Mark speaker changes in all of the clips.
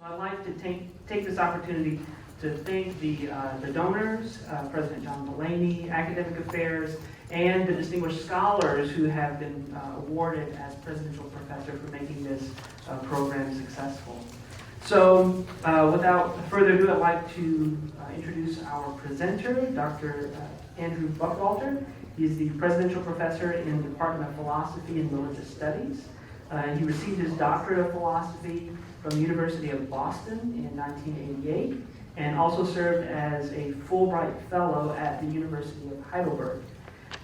Speaker 1: I'd like to take this opportunity to thank the donors, President John Delaney, Academic Affairs, and the distinguished scholars who have been awarded as Presidential Professor for making this program successful. So without further ado, I'd like to introduce our presenter, Dr. Andrew Buchwalter. He's the Presidential Professor in the Department of Philosophy and Religious Studies. He received his Doctorate of Philosophy from the University of Boston in 1988, and also served as a Fulbright Fellow at the University of Heidelberg.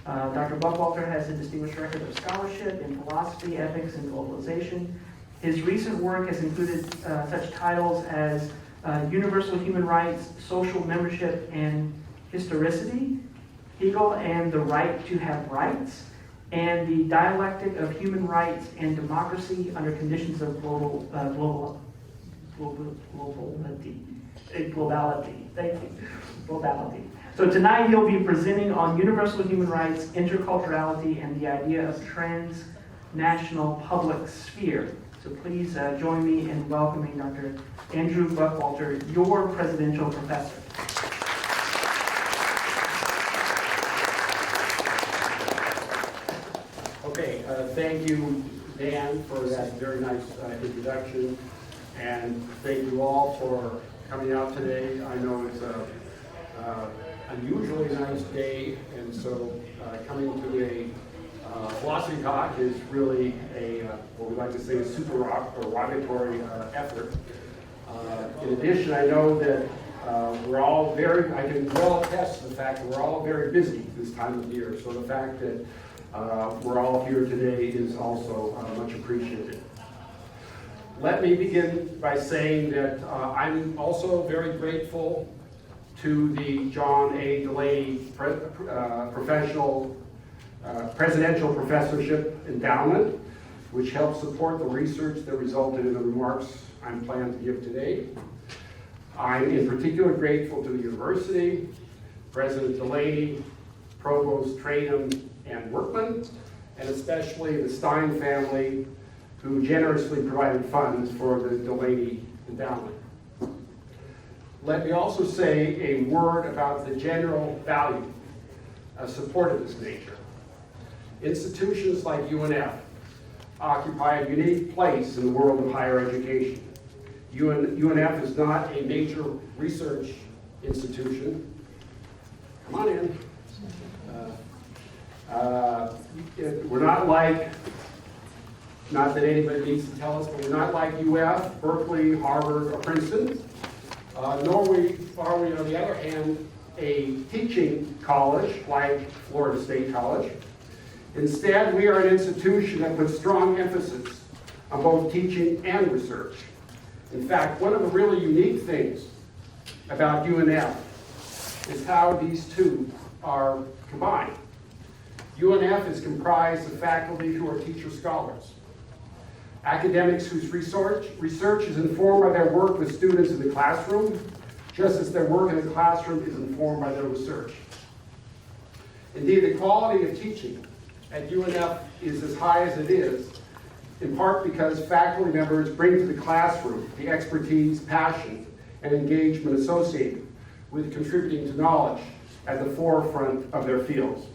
Speaker 1: Dr. Buchwalter has a distinguished record of scholarship in philosophy, ethics, and globalization. His recent work has included such titles as Universal Human Rights, Social Membership, and Historicity, Hegel and the Right to Have Rights, and the Dialectic of Human Rights and Democracy under Conditions of Globality. Thank you. Globality. So tonight he'll be presenting on universal human rights, interculturality, and the idea of transnational public sphere. So please join me in welcoming Dr. Andrew Buchwalter, your Presidential Professor.
Speaker 2: Okay, thank you, Dan, for that very nice introduction, and thank you all for coming out today. I know it's a unusually nice day, and so coming to a philosophy talk is really a what we like to say is supererogatory effort. In addition, I know that we're all I can well attest to the fact that we're all very busy this time of year, so the fact that we're all here today is also much appreciated. Let me begin by saying that I'm also very grateful to the John A. Delaney Presidential Professorship Endowment, which helps support the research that resulted in the remarks I'm planning to give today. I'm in particular grateful to the university, President Delaney, Provost Trainum, and Workman, and especially the Stein family, who generously provided funds for the Delaney Endowment. Let me also say a word about the general value of support of this nature. Institutions like UNF occupy a unique place in the world of higher education. UNF is not a major research institution. Come on in. We're not like, not that anybody needs to tell us, but we're not like UF, Berkeley, Harvard, or Princeton. Nor are we, on the other hand, a teaching college like Florida State College. Instead, we are an institution that puts strong emphasis on both teaching and research. In fact, one of the really unique things about UNF is how these two are combined. UNF is comprised of faculty who are teacher scholars, academics whose research is informed by their work with students in the classroom, just as their work in the classroom is informed by their research. Indeed, the quality of teaching at UNF is as high as it is, in part because faculty members bring to the classroom the expertise, passion, and engagement associated with contributing to knowledge at the forefront of their fields.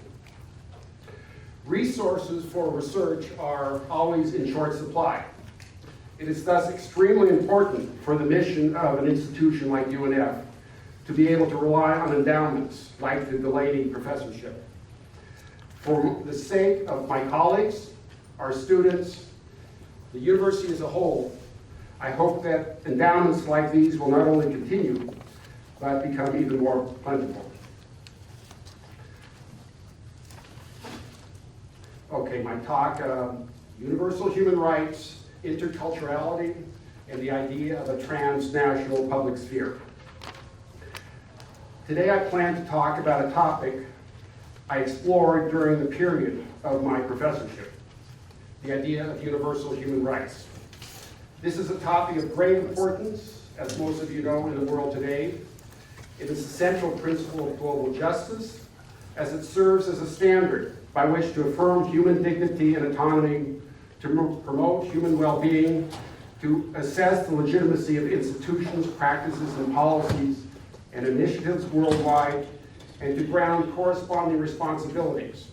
Speaker 2: Resources for research are always in short supply. It is thus extremely important for the mission of an institution like UNF to be able to rely on endowments like the Delaney Professorship. For the sake of my colleagues, our students, the university as a whole, I hope that endowments like these will not only continue, but become even more plentiful. Okay, my talk, Universal Human Rights, Interculturality, and the idea of a transnational public sphere. Today I plan to talk about a topic I explored during the period of my professorship, the idea of universal human rights. This is a topic of great importance, as most of you know, in the world today. It is a central principle of global justice, as it serves as a standard by which to affirm human dignity and autonomy, to promote human well-being, to assess the legitimacy of institutions, practices, and policies and initiatives worldwide, and to ground corresponding responsibilities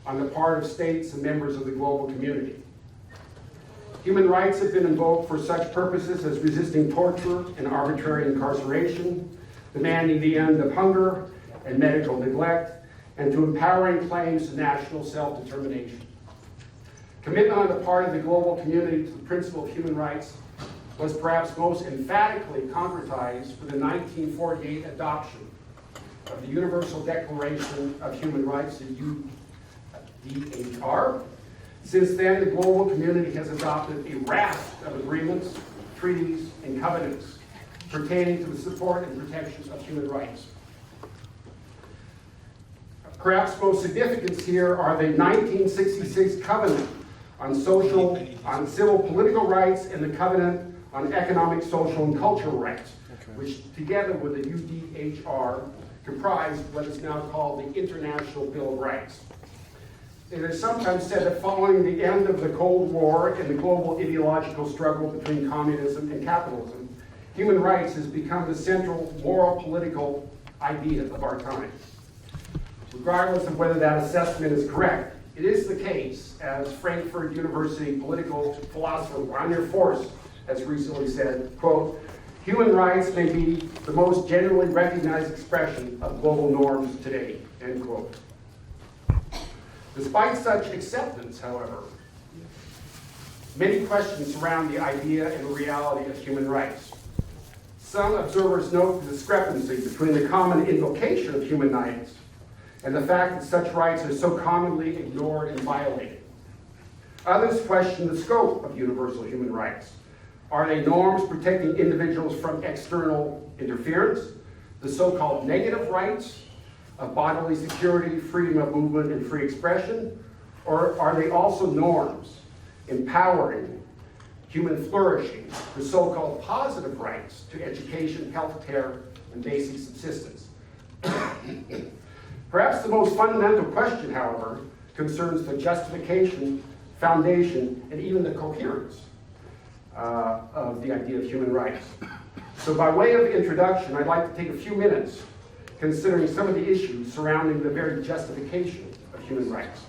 Speaker 2: on the part of states and members of the global community. Human rights have been invoked for such purposes as resisting torture and arbitrary incarceration, demanding the end of hunger and medical neglect, and to empowering claims to national self-determination. Commitment on the part of the global community to the principle of human rights was perhaps most emphatically concretized with the 1948 adoption of the Universal Declaration of Human Rights, the UDHR. Since then, the global community has adopted a raft of agreements, treaties, and covenants pertaining to the support and protection of human rights. Perhaps most significant here are the 1966 Covenant on civil political rights and the Covenant on economic, social, and cultural rights, which together with the UDHR comprise what is now called the International Bill of Rights. It is sometimes said that following the end of the Cold War and the global ideological struggle between communism and capitalism, human rights has become the central moral political idea of our time. Regardless of whether that assessment is correct, it is the case, as Frankfurt University political philosopher Rainer Forst has recently said, quote, "Human rights may be the most generally recognized expression of global norms today," end quote. Despite such acceptance, however, many questions surround the idea and reality of human rights. Some observers note the discrepancy between the common invocation of human rights and the fact that such rights are so commonly ignored and violated. Others question the scope of universal human rights. Are they norms protecting individuals from external interference, the so-called negative rights of bodily security, freedom of movement, and free expression? Or are they also norms empowering human flourishing, the so-called positive rights to education, health care, and basic subsistence? Perhaps the most fundamental question, however, concerns the justification, foundation, and even the coherence of the idea of human rights. So by way of introduction, I'd like to take a few minutes considering some of the issues surrounding the very justification of human rights.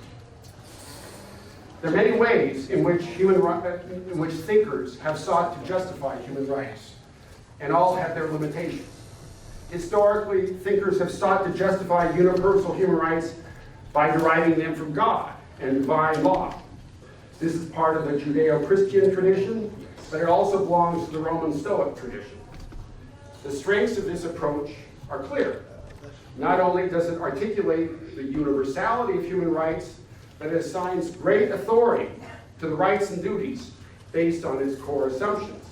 Speaker 2: There are many ways in which thinkers have sought to justify human rights, and all have their limitations. Historically, thinkers have sought to justify universal human rights by deriving them from God and divine law. This is part of the Judeo-Christian tradition, but it also belongs to the Roman Stoic tradition. The strengths of this approach are clear. Not only does it articulate the universality of human rights, but it assigns great authority to the rights and duties based on its core assumptions.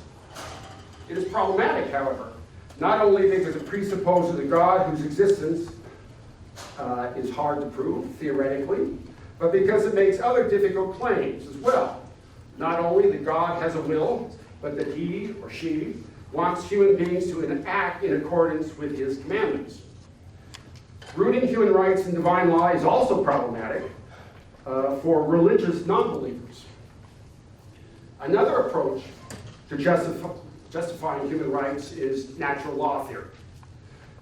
Speaker 2: It is problematic, however, not only because it presupposes a God whose existence is hard to prove, theoretically, but because it makes other difficult claims as well. Not only that God has a will, but that he or she wants human beings to act in accordance with his commandments. Rooting human rights in divine law is also problematic for religious non-believers. Another approach to justifying human rights is natural law theory.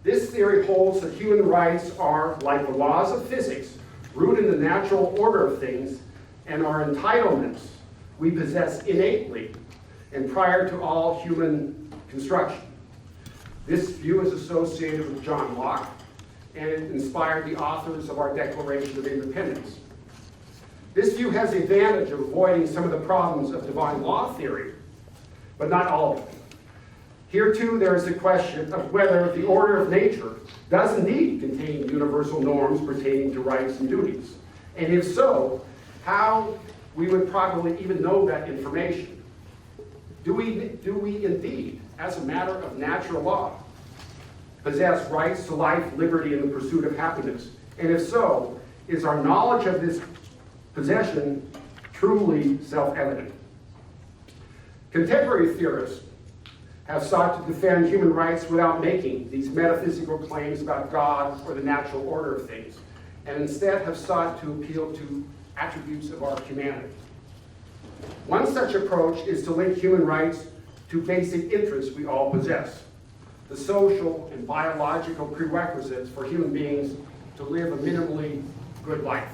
Speaker 2: This theory holds that human rights are, like the laws of physics, rooted in the natural order of things and are entitlements we possess innately and prior to all human construction. This view is associated with John Locke, and it inspired the authors of our Declaration of Independence. This view has the advantage of avoiding some of the problems of divine law theory, but not all of them. Here too there is a question of whether the order of nature does indeed contain universal norms pertaining to rights and duties. And if so, how we would probably even know that information. Do we indeed, as a matter of natural law, possess rights to life, liberty, and the pursuit of happiness? And if so, is our knowledge of this possession truly self-evident? Contemporary theorists have sought to defend human rights without making these metaphysical claims about God or the natural order of things, and instead have sought to appeal to attributes of our humanity. One such approach is to link human rights to basic interests we all possess, the social and biological prerequisites for human beings to live a minimally good life.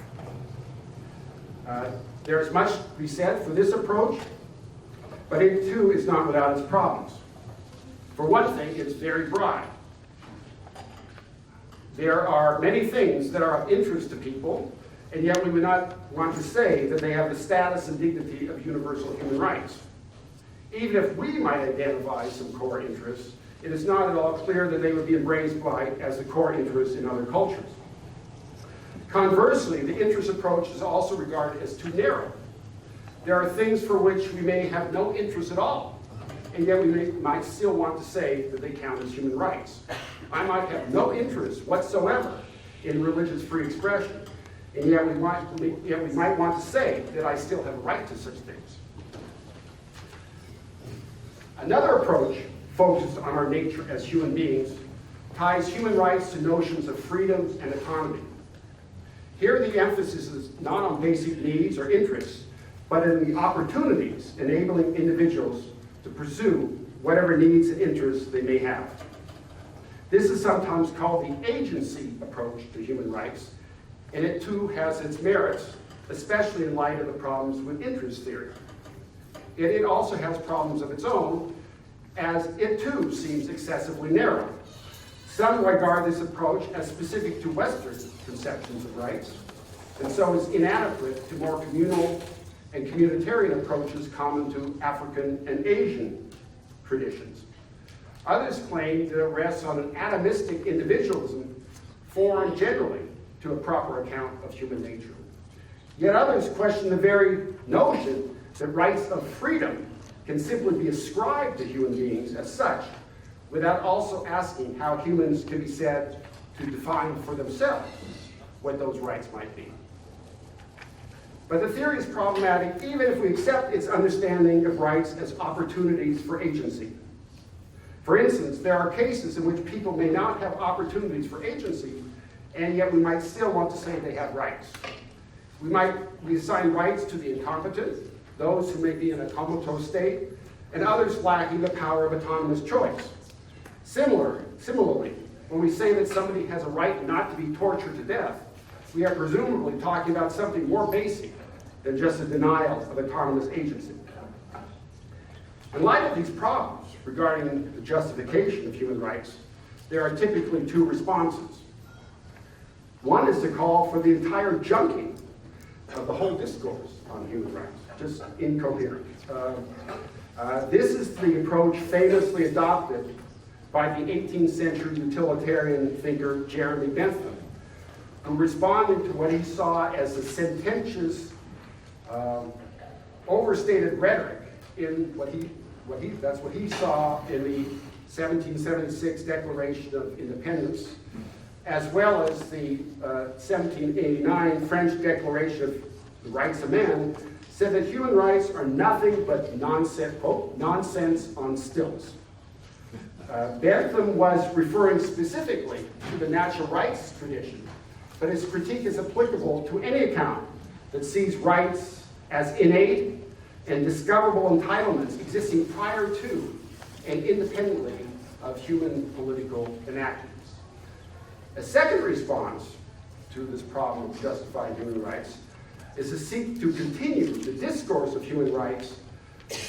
Speaker 2: There is much to be said for this approach, but it too is not without its problems. For one thing, it's very broad. There are many things that are of interest to people, and yet we would not want to say that they have the status and dignity of universal human rights. Even if we might identify some core interests, it is not at all clear that they would be embraced as the core interests in other cultures. Conversely, the interest approach is also regarded as too narrow. There are things for which we may have no interest at all, and yet we might still want to say that they count as human rights. I might have no interest whatsoever in religious free expression, and yet we might want to say that I still have a right to such things. Another approach focused on our nature as human beings ties human rights to notions of freedom and autonomy. Here the emphasis is not on basic needs or interests, but in the opportunities enabling individuals to pursue whatever needs and interests they may have. This is sometimes called the agency approach to human rights, and it too has its merits, especially in light of the problems with interest theory. It also has problems of its own, as it too seems excessively narrow. Some regard this approach as specific to Western conceptions of rights, and so is inadequate to more communal and communitarian approaches common to African and Asian traditions. Others claim that it rests on an atomistic individualism foreign generally to a proper account of human nature. Yet others question the very notion that rights of freedom can simply be ascribed to human beings as such, without also asking how humans can be said to define for themselves what those rights might be. But the theory is problematic even if we accept its understanding of rights as opportunities for agency. For instance, there are cases in which people may not have opportunities for agency, and yet we might still want to say they have rights. We assign rights to the incompetent, those who may be in a comatose state, and others lacking the power of autonomous choice. Similarly, when we say that somebody has a right not to be tortured to death, we are presumably talking about something more basic than just a denial of autonomous agency. In light of these problems regarding the justification of human rights, there are typically two responses. One is to call for the entire junking of the whole discourse on human rights, just incoherent. This is the approach famously adopted by the 18th century utilitarian thinker Jeremy Bentham, who responded to what he saw as a sententious, overstated rhetoric in that's what he saw in the 1776 Declaration of Independence, as well as the 1789 French Declaration of the Rights of Man, said that human rights are nothing but nonsense on stilts. Bentham was referring specifically to the natural rights tradition, but his critique is applicable to any account that sees rights as innate and discoverable entitlements existing prior to and independently of human political enactments. A second response to this problem of justifying human rights is to seek to continue the discourse of human rights,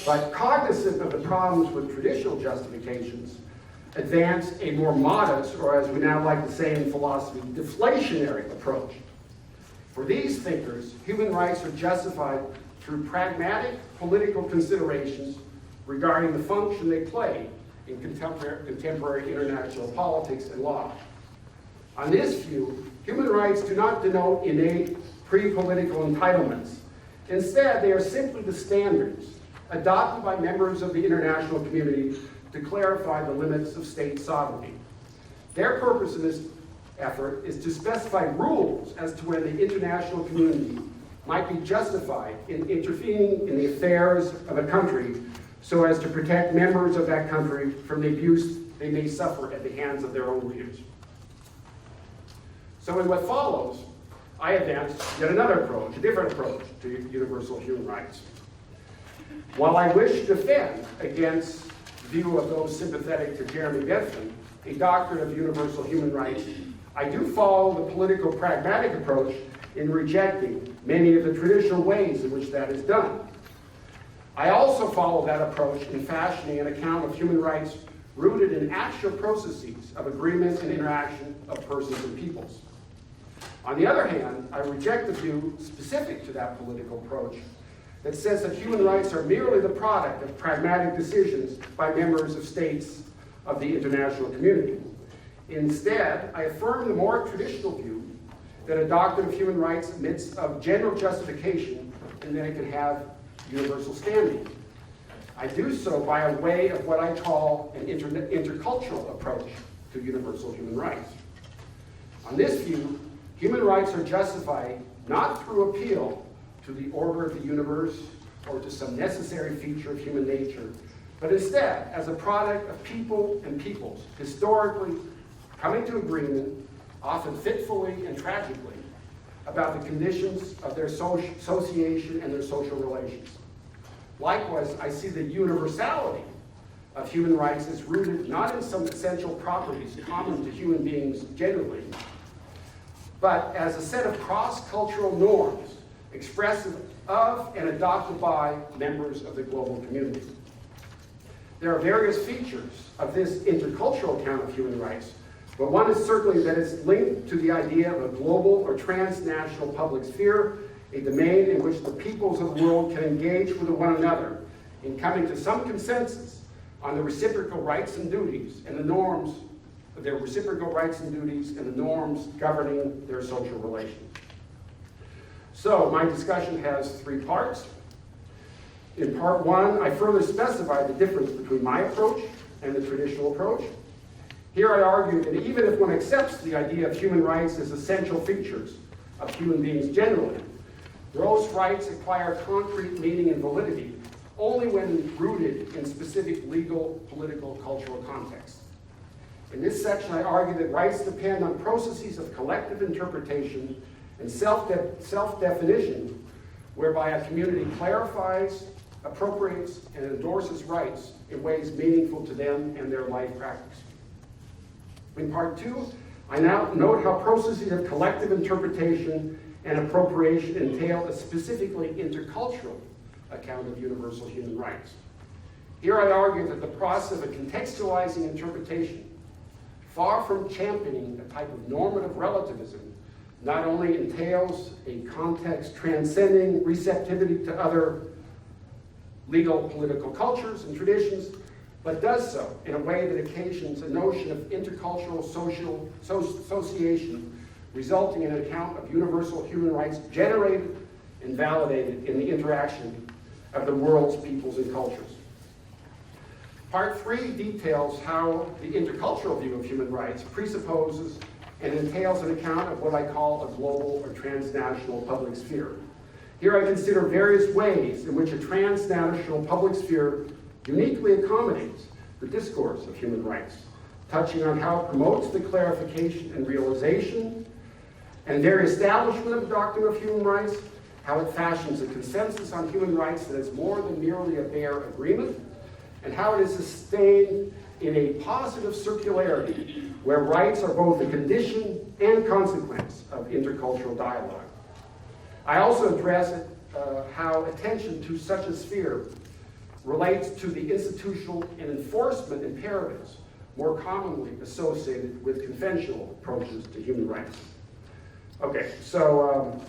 Speaker 2: but cognizant of the problems with traditional justifications, advance a more modest, or as we now like to say in philosophy, deflationary approach. For these thinkers, human rights are justified through pragmatic political considerations regarding the function they play in contemporary international politics and law. On this view, human rights do not denote innate pre-political entitlements. Instead, they are simply the standards adopted by members of the international community to clarify the limits of state sovereignty. Their purpose in this effort is to specify rules as to when the international community might be justified in intervening in the affairs of a country so as to protect members of that country from the abuse they may suffer at the hands of their own leaders. So in what follows, I advance yet another approach, a different approach to universal human rights. While I wish to defend against the view of those sympathetic to Jeremy Bentham, a doctrine of universal human rights, I do follow the political pragmatic approach in rejecting many of the traditional ways in which that is done. I also follow that approach in fashioning an account of human rights rooted in actual processes of agreement and interaction of persons and peoples. On the other hand, I reject the view specific to that political approach that says that human rights are merely the product of pragmatic decisions by members of states of the international community. Instead, I affirm the more traditional view that a doctrine of human rights admits of general justification and that it can have universal standing. I do so by a way of what I call an intercultural approach to universal human rights. On this view, human rights are justified not through appeal to the order of the universe or to some necessary feature of human nature, but instead as a product of people and peoples, historically coming to agreement, often fitfully and tragically, about the conditions of their association and their social relations. Likewise, I see the universality of human rights as rooted not in some essential properties common to human beings generally, but as a set of cross-cultural norms expressive of and adopted by members of the global community. There are various features of this intercultural account of human rights, but one is certainly that it's linked to the idea of a global or transnational public sphere, a domain in which the peoples of the world can engage with one another in coming to some consensus on the reciprocal rights and duties and the norms, their reciprocal rights and duties and the norms governing their social relations. So my discussion has three parts. In part one, I further specify the difference between my approach and the traditional approach. Here I argue that even if one accepts the idea of human rights as essential features of human beings generally, those rights acquire concrete meaning and validity only when rooted in specific legal, political, cultural contexts. In this section, I argue that rights depend on processes of collective interpretation and self-definition, whereby a community clarifies, appropriates, and endorses rights in ways meaningful to them and their life practice. In part two, I now note how processes of collective interpretation and appropriation entail a specifically intercultural account of universal human rights. Here I argue that the process of a contextualizing interpretation, far from championing a type of normative relativism, not only entails a context transcending receptivity to other legal political cultures and traditions, but does so in a way that occasions a notion of intercultural social association, resulting in an account of universal human rights generated and validated in the interaction of the world's peoples and cultures. Part three details how the intercultural view of human rights presupposes and entails an account of what I call a global or transnational public sphere. Here I consider various ways in which a transnational public sphere uniquely accommodates the discourse of human rights, touching on how it promotes the clarification and realization and their establishment of the doctrine of human rights, how it fashions a consensus on human rights that is more than merely a bare agreement, and how it is sustained in a positive circularity where rights are both a condition and consequence of intercultural dialogue. I also address how attention to such a sphere relates to the institutional and enforcement imperatives more commonly associated with conventional approaches to human rights. Okay, so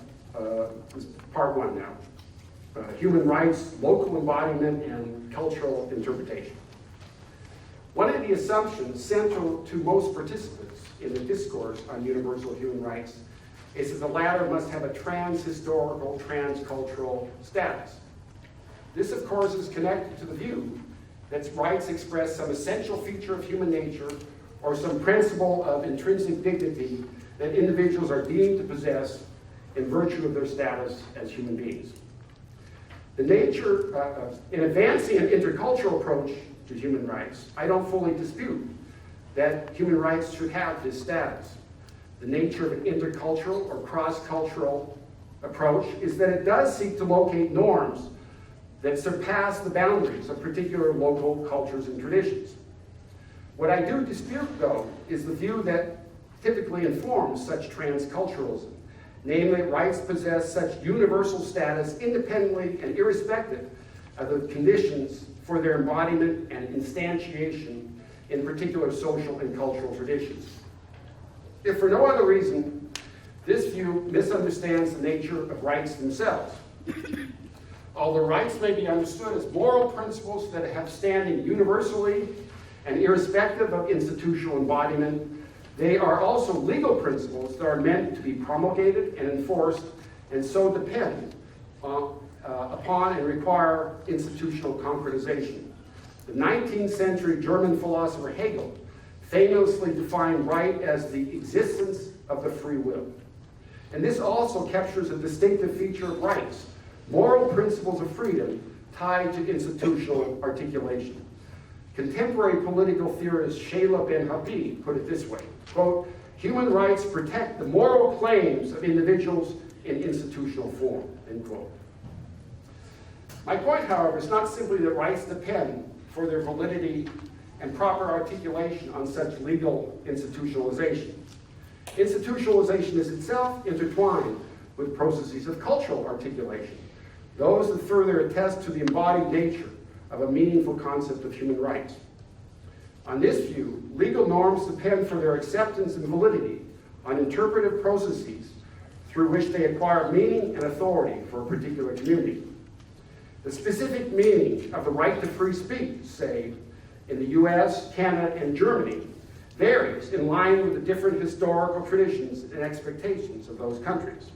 Speaker 2: this is part one now. Human rights, local embodiment, and cultural interpretation. One of the assumptions central to most participants in the discourse on universal human rights is that the latter must have a trans-historical, trans-cultural status. This, of course, is connected to the view that rights express some essential feature of human nature or some principle of intrinsic dignity that individuals are deemed to possess in virtue of their status as human beings. The nature, in advancing an intercultural approach to human rights, I don't fully dispute that human rights should have this status. The nature of an intercultural or cross-cultural approach is that it does seek to locate norms that surpass the boundaries of particular local cultures and traditions. What I do dispute, though, is the view that typically informs such transculturalism, namely rights possess such universal status independently and irrespective of the conditions for their embodiment and instantiation in particular social and cultural traditions. If for no other reason, this view misunderstands the nature of rights themselves. Although rights may be understood as moral principles that have standing universally and irrespective of institutional embodiment, they are also legal principles that are meant to be promulgated and enforced, and so depend upon and require institutional concretization. The 19th century German philosopher Hegel famously defined right as the existence of the free will. And this also captures a distinctive feature of rights, moral principles of freedom tied to institutional articulation. Contemporary political theorist Shayla Ben-Habib put it this way, quote, "Human rights protect the moral claims of individuals in institutional form," end quote. My point, however, is not simply that rights depend for their validity and proper articulation on such legal institutionalization. Institutionalization is itself intertwined with processes of cultural articulation, those that further attest to the embodied nature of a meaningful concept of human rights. On this view, legal norms depend for their acceptance and validity on interpretive processes through which they acquire meaning and authority for a particular community. The specific meaning of the right to free speech, say, in the US, Canada, and Germany, varies in line with the different historical traditions and expectations of those countries.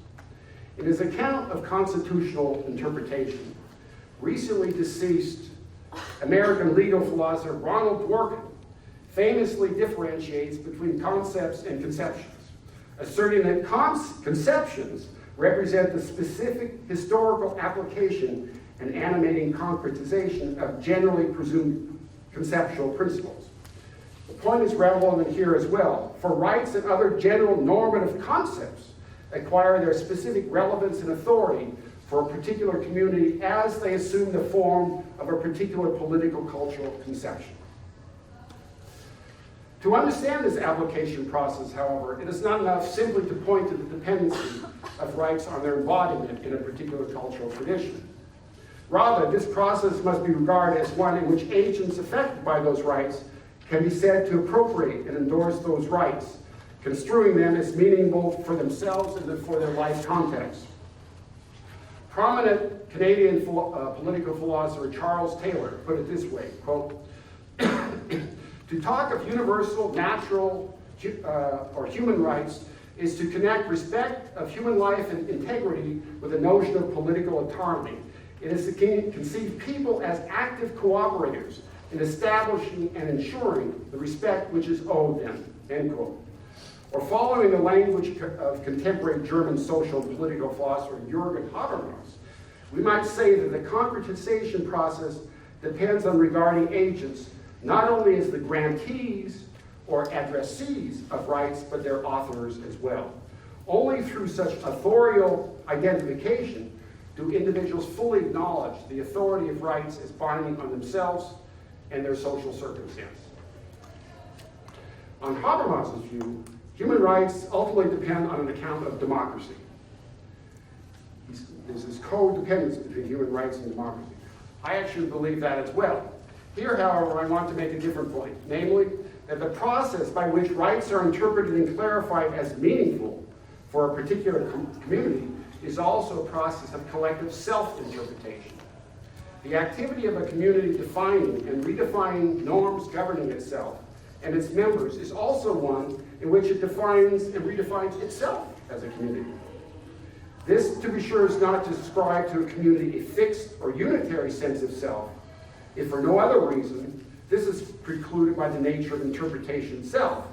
Speaker 2: In his account of constitutional interpretation, recently deceased American legal philosopher Ronald Dworkin famously differentiates between concepts and conceptions, asserting that conceptions represent the specific historical application and animating concretization of generally presumed conceptual principles. The point is relevant here as well, for rights and other general normative concepts acquire their specific relevance and authority for a particular community as they assume the form of a particular political cultural conception. To understand this application process, however, it is not enough simply to point to the dependency of rights on their embodiment in a particular cultural tradition. Rather, this process must be regarded as one in which agents affected by those rights can be said to appropriate and endorse those rights, construing them as meaningful for themselves and for their life context. Prominent Canadian political philosopher Charles Taylor put it this way, quote, "To talk of universal, natural, or human rights is to connect respect of human life and integrity with the notion of political autonomy. It is to conceive people as active cooperators in establishing and ensuring the respect which is owed them," end quote. Or following the language of contemporary German social and political philosopher Jürgen Habermas, we might say that the concretization process depends on regarding agents not only as the grantees or addressees of rights, but their authors as well. Only through such authorial identification do individuals fully acknowledge the authority of rights as binding on themselves and their social circumstance. On Habermas's view, human rights ultimately depend on an account of democracy. There's this codependence between human rights and democracy. I actually believe that as well. Here, however, I want to make a different point, namely that the process by which rights are interpreted and clarified as meaningful for a particular community is also a process of collective self-interpretation. The activity of a community defining and redefining norms governing itself and its members is also one in which it defines and redefines itself as a community. This, to be sure, is not to ascribe to a community a fixed or unitary sense of self. If for no other reason, this is precluded by the nature of interpretation itself,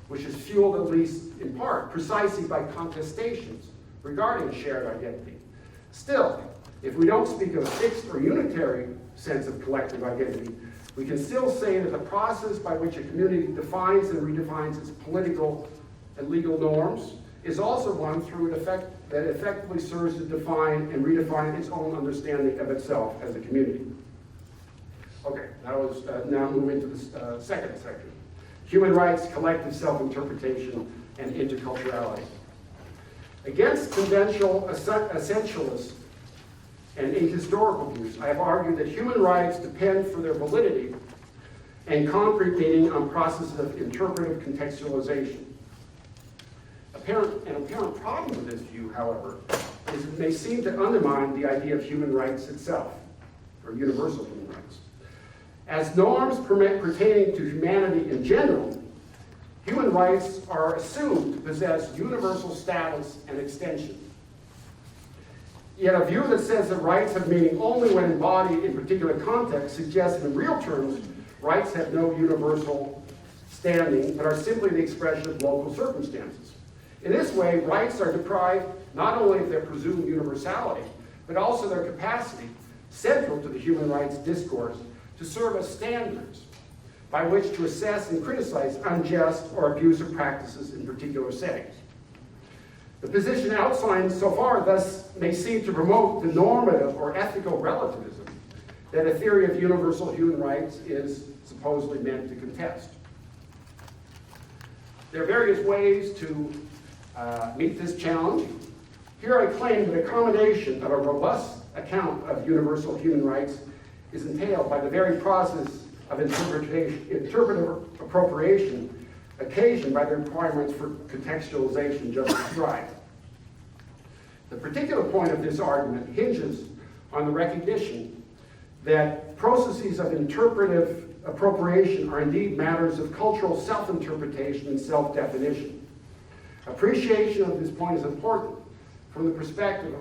Speaker 2: which is fueled, at least in part, precisely by contestations regarding shared identity. Still, if we don't speak of a fixed or unitary sense of collective identity, we can still say that the process by which a community defines and redefines its political and legal norms is also one through that effectively serves to define and redefine its own understanding of itself as a community. Okay, now moving to the second section. Human rights, collective self-interpretation, and interculturality. Against conventional essentialists and ahistorical views, I have argued that human rights depend for their validity and concrete meaning on processes of interpretive contextualization. An apparent problem with this view, however, is it may seem to undermine the idea of human rights itself, or universal human rights. As norms pertaining to humanity in general, human rights are assumed to possess universal status and extension. Yet a view that says that rights have meaning only when embodied in particular contexts suggests that in real terms, rights have no universal standing, but are simply the expression of local circumstances. In this way, rights are deprived not only of their presumed universality, but also their capacity, central to the human rights discourse, to serve as standards by which to assess and criticize unjust or abusive practices in particular settings. The position outlined so far thus may seem to promote the normative or ethical relativism that a theory of universal human rights is supposedly meant to contest. There are various ways to meet this challenge. Here I claim that accommodation of a robust account of universal human rights is entailed by the very process of interpretive appropriation occasioned by the requirements for contextualization just described. The particular point of this argument hinges on the recognition that processes of interpretive appropriation are indeed matters of cultural self-interpretation and self-definition. Appreciation of this point is important from the perspective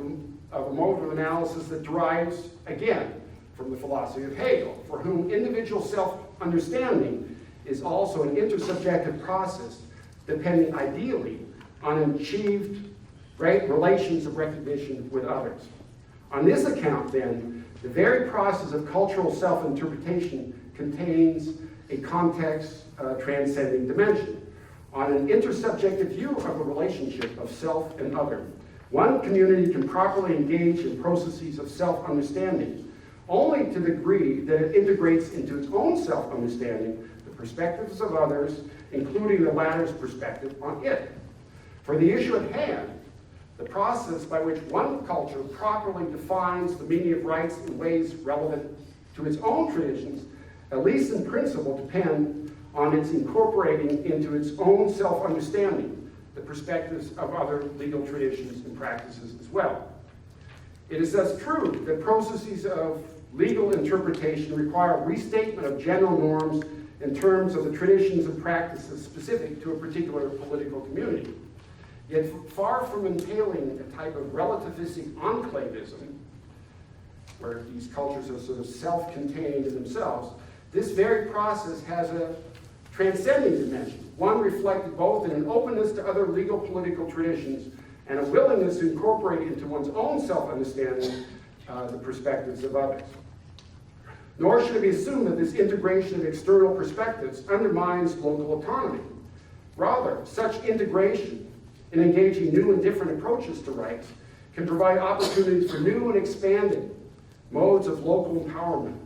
Speaker 2: of a mode of analysis that derives, again, from the philosophy of Hegel, for whom individual self-understanding is also an intersubjective process depending ideally on achieved relations of recognition with others. On this account, then, the very process of cultural self-interpretation contains a context transcending dimension. On an intersubjective view of a relationship of self and other, one community can properly engage in processes of self-understanding only to the degree that it integrates into its own self-understanding the perspectives of others, including the latter's perspective on it. For the issue at hand, the process by which one culture properly defines the meaning of rights in ways relevant to its own traditions, at least in principle, depend on its incorporating into its own self-understanding the perspectives of other legal traditions and practices as well. It is thus true that processes of legal interpretation require restatement of general norms in terms of the traditions and practices specific to a particular political community. Yet far from entailing a type of relativistic enclavism, where these cultures are sort of self-contained in themselves, this very process has a transcending dimension, one reflected both in an openness to other legal political traditions and a willingness to incorporate into one's own self-understanding the perspectives of others. Nor should it be assumed that this integration of external perspectives undermines local autonomy. Rather, such integration in engaging new and different approaches to rights can provide opportunities for new and expanded modes of local empowerment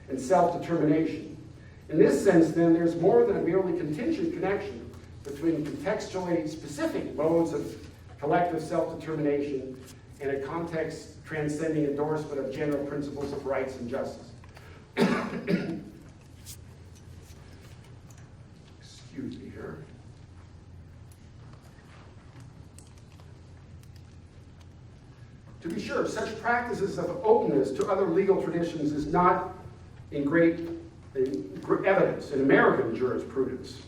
Speaker 2: and self-determination. In this sense, then, there's more than a merely contingent connection between contextually specific modes of collective self-determination and a context transcending endorsement of general principles of rights and justice. Excuse me here. To be sure, such practices of openness to other legal traditions is not in great evidence in American jurisprudence.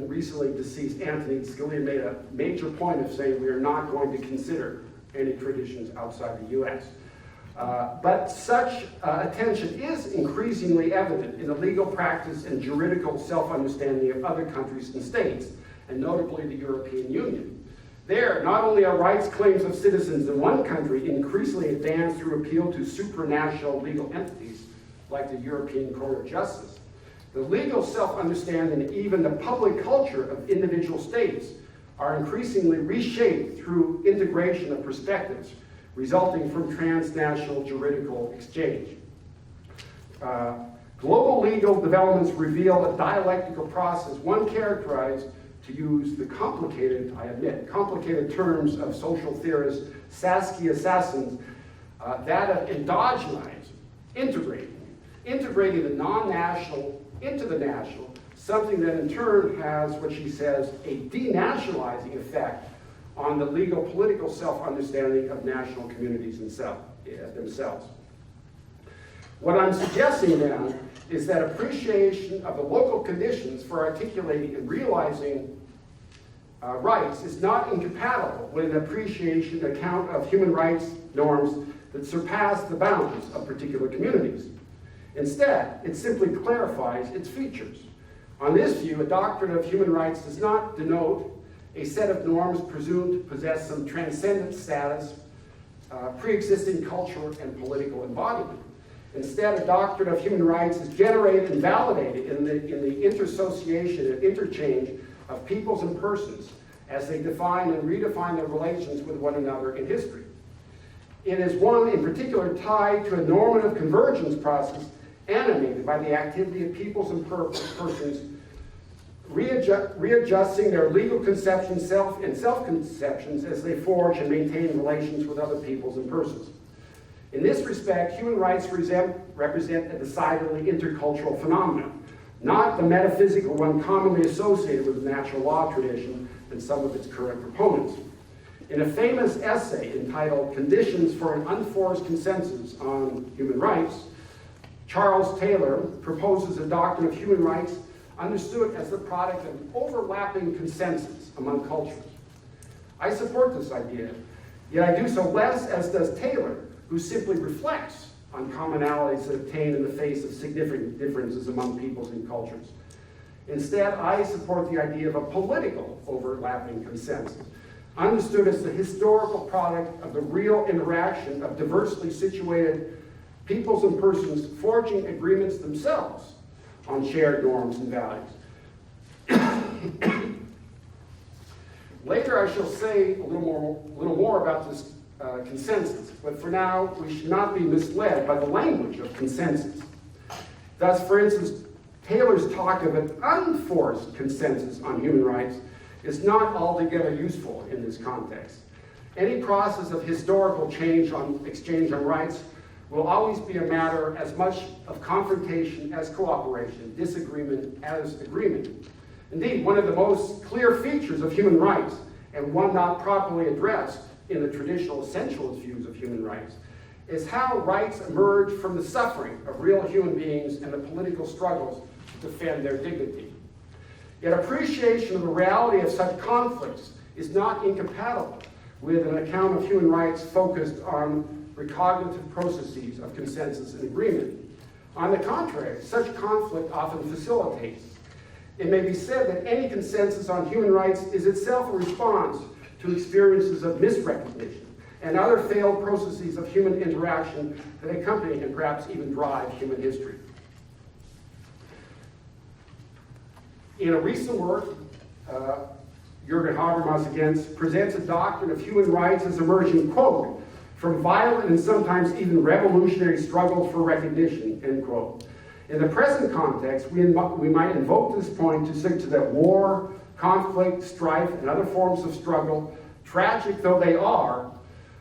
Speaker 2: Recently deceased Antonin Scalia made a major point of saying we are not going to consider any traditions outside the U.S. But such attention is increasingly evident in the legal practice and juridical self-understanding of other countries and states, and notably the European Union. There, not only are rights claims of citizens in one country increasingly advanced through appeal to supranational legal entities like the European Court of Justice, the legal self-understanding and even the public culture of individual states are increasingly reshaped through integration of perspectives resulting from transnational juridical exchange. Global legal developments reveal a dialectical process, one characterized, to use the complicated, I admit, complicated terms of social theorist Saskia Sassen's, that of endogenizing, integrating the non-national into the national, something that in turn has, what she says, a denationalizing effect on the legal political self-understanding of national communities themselves. What I'm suggesting then is that appreciation of the local conditions for articulating and realizing rights is not incompatible with an appreciation account of human rights norms that surpass the bounds of particular communities. Instead, it simply clarifies its features. On this view, a doctrine of human rights does not denote a set of norms presumed to possess some transcendent status, pre-existing cultural and political embodiment. Instead, a doctrine of human rights is generated and validated in the intersociation and interchange of peoples and persons as they define and redefine their relations with one another in history. It is one in particular tied to a normative convergence process animated by the activity of peoples and persons readjusting their legal conceptions and self-conceptions as they forge and maintain relations with other peoples and persons. In this respect, human rights represent a decidedly intercultural phenomenon, not the metaphysical one commonly associated with the natural law tradition and some of its current proponents. In a famous essay entitled Conditions for an Unforced Consensus on Human Rights, Charles Taylor proposes a doctrine of human rights understood as the product of an overlapping consensus among cultures. I support this idea, yet I do so less, as does Taylor, who simply reflects on commonalities that obtain in the face of significant differences among peoples and cultures. Instead, I support the idea of a political overlapping consensus, understood as the historical product of the real interaction of diversely situated peoples and persons forging agreements themselves on shared norms and values. Later I shall say a little more about this consensus, but for now we should not be misled by the language of consensus. Thus, for instance, Taylor's talk of an unforced consensus on human rights is not altogether useful in this context. Any process of historical exchange on rights will always be a matter as much of confrontation as cooperation, disagreement as agreement. Indeed, one of the most clear features of human rights, and one not properly addressed in the traditional essentialist views of human rights, is how rights emerge from the suffering of real human beings and the political struggles to defend their dignity. Yet appreciation of the reality of such conflicts is not incompatible with an account of human rights focused on recognitive processes of consensus and agreement. On the contrary, such conflict often facilitates. It may be said that any consensus on human rights is itself a response to experiences of misrecognition and other failed processes of human interaction that accompany and perhaps even drive human history. In a recent work, Jürgen Habermas again presents a doctrine of human rights as emerging, quote, from violent and sometimes even revolutionary struggles for recognition, end quote. In the present context, we might invoke this point to suggest that war, conflict, strife, and other forms of struggle, tragic though they are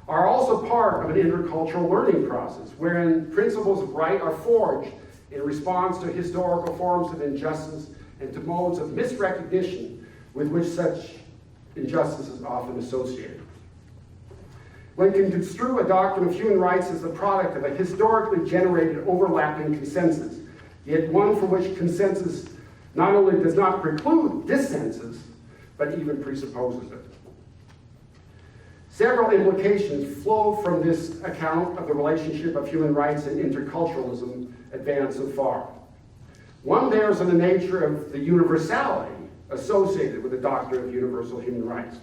Speaker 2: also part of an intercultural learning process, wherein principles of right are forged in response to historical forms of injustice and to modes of misrecognition with which such injustice is often associated. One can construe a doctrine of human rights as the product of a historically generated overlapping consensus, yet one for which consensus not only does not preclude dissensus, but even presupposes it. Several implications flow from this account of the relationship of human rights and interculturalism advanced so far. One bears on the nature of the universality associated with the doctrine of universal human rights.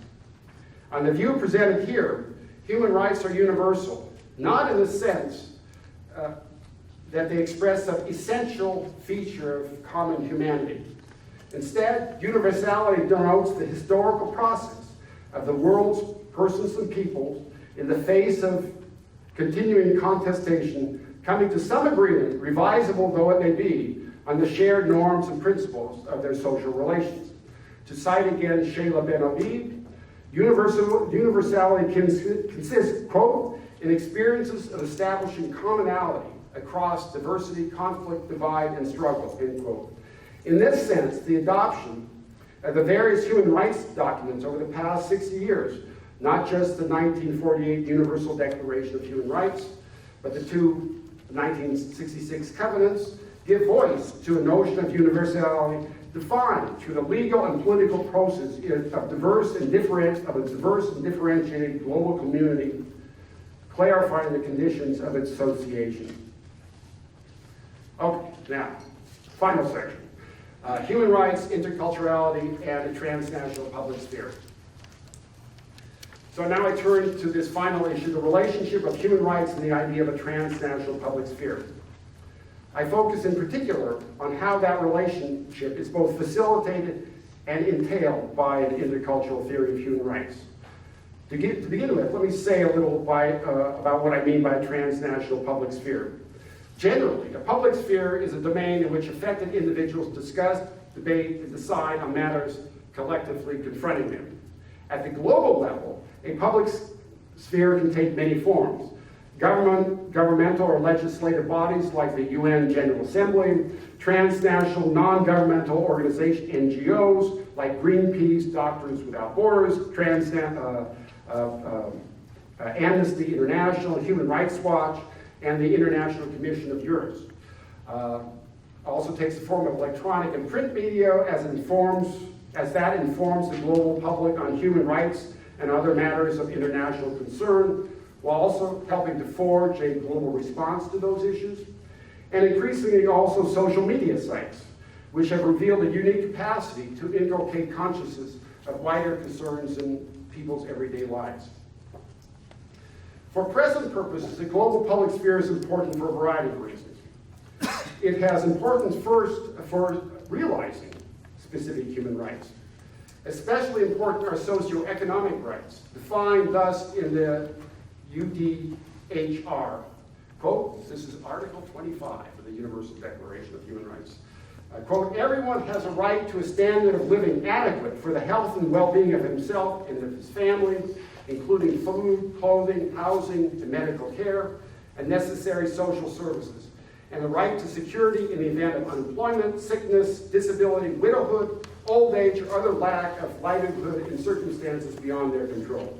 Speaker 2: On the view presented here, human rights are universal, not in the sense that they express some essential feature of common humanity. Instead, universality denotes the historical process of the world's persons and peoples in the face of continuing contestation, coming to some agreement, revisable though it may be, on the shared norms and principles of their social relations. To cite again Sheila Ben Abid, universality consists, quote, in experiences of establishing commonality across diversity, conflict, divide, and struggle, end quote. In this sense, the adoption of the various human rights documents over the past 60 years, not just the 1948 Universal Declaration of Human Rights, but the two 1966 covenants, give voice to a notion of universality defined through the legal and political process of a diverse and differentiated global community, clarifying the conditions of its association. Okay, now, final section. Human rights, interculturality, and a transnational public sphere. So now I turn to this final issue, the relationship of human rights and the idea of a transnational public sphere. I focus in particular on how that relationship is both facilitated and entailed by an intercultural theory of human rights. To begin with, let me say a little about what I mean by a transnational public sphere. Generally, a public sphere is a domain in which affected individuals discuss, debate, and decide on matters collectively confronting them. At the global level, a public sphere can take many forms. Governmental or legislative bodies like the UN General Assembly, transnational non-governmental organizations, NGOs like Greenpeace, Doctors Without Borders, Amnesty International, Human Rights Watch, and the International Commission of Jurists. Also takes the form of electronic and print media as that informs the global public on human rights and other matters of international concern, while also helping to forge a global response to those issues. And increasingly also social media sites, which have revealed a unique capacity to inculcate consciousness of wider concerns in people's everyday lives. For present purposes, the global public sphere is important for a variety of reasons. It has importance first for realizing specific human rights. Especially important are socioeconomic rights, defined thus in the UDHR. Quote, this is Article 25 of the Universal Declaration of Human Rights. Quote, everyone has a right to a standard of living adequate for the health and well-being of himself and of his family, including food, clothing, housing, and medical care, and necessary social services, and the right to security in the event of unemployment, sickness, disability, widowhood, old age, or other lack of livelihood in circumstances beyond their control.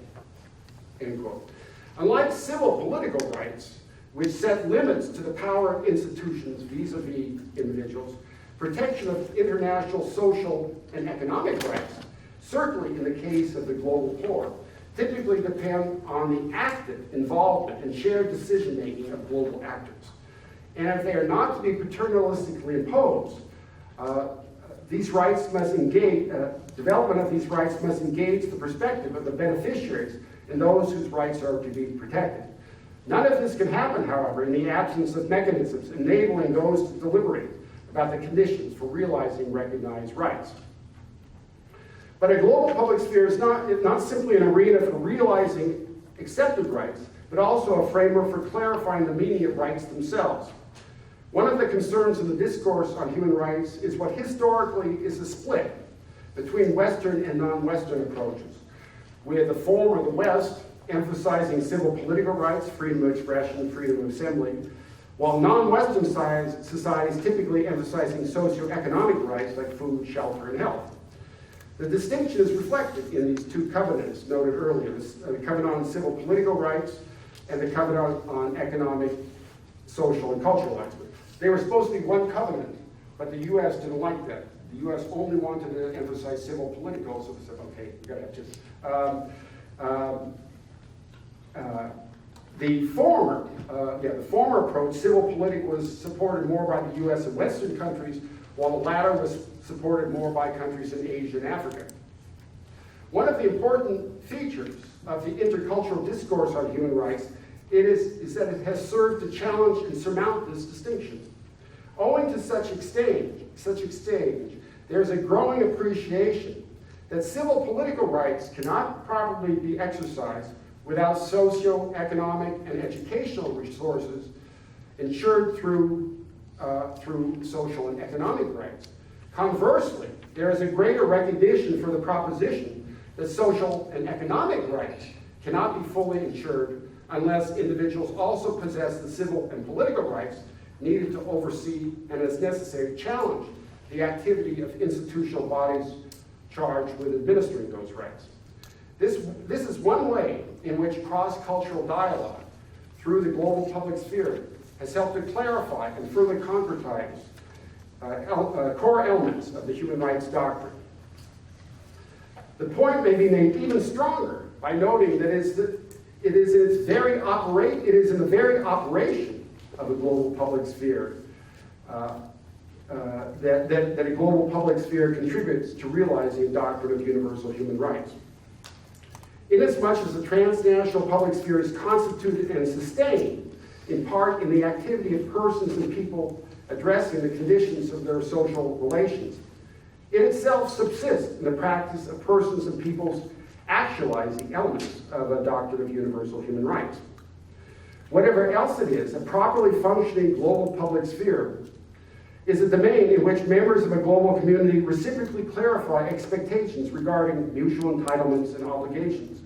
Speaker 2: End quote. Unlike civil political rights, which set limits to the power of institutions vis-a-vis individuals, protection of international social and economic rights, certainly in the case of the global poor, typically depend on the active involvement and shared decision-making of global actors. And if they are not to be paternalistically imposed, these rights must engage, development of these rights must engage the perspective of the beneficiaries and those whose rights are to be protected. None of this can happen, however, in the absence of mechanisms enabling those to deliberate about the conditions for realizing recognized rights. But a global public sphere is not simply an arena for realizing accepted rights, but also a framework for clarifying the meaning of rights themselves. One of the concerns in the discourse on human rights is what historically is the split between Western and non-Western approaches, with the former, the West, emphasizing civil political rights, freedom of expression, freedom of assembly, while non-Western societies typically emphasizing socioeconomic rights like food, shelter, and health. The distinction is reflected in these two covenants noted earlier, the covenant on civil political rights and the covenant on economic, social, and cultural rights. They were supposed to be one covenant, but the U.S. didn't like that. The U.S. only wanted to emphasize civil political, so they said, okay, we got to have two. The former approach, civil political, was supported more by the U.S. and Western countries, while the latter was supported more by countries in Asia and Africa. One of the important features of the intercultural discourse on human rights is that it has served to challenge and surmount this distinction. Owing to such exchange, there is a growing appreciation that civil political rights cannot properly be exercised without socio-economic and educational resources ensured through social and economic rights. Conversely, there is a greater recognition for the proposition that social and economic rights cannot be fully ensured unless individuals also possess the civil and political rights needed to oversee and, as necessary, challenge the activity of institutional bodies charged with administering those rights. This is one way in which cross-cultural dialogue through the global public sphere has helped to clarify and further concretize core elements of the human rights doctrine. The point may be made even stronger by noting that it is in the very operation of a global public sphere that a global public sphere contributes to realizing the doctrine of universal human rights. Inasmuch as the transnational public sphere is constituted and sustained in part in the activity of persons and people addressing the conditions of their social relations, it itself subsists in the practice of persons and peoples actualizing elements of a doctrine of universal human rights. Whatever else it is, a properly functioning global public sphere is a domain in which members of a global community reciprocally clarify expectations regarding mutual entitlements and obligations.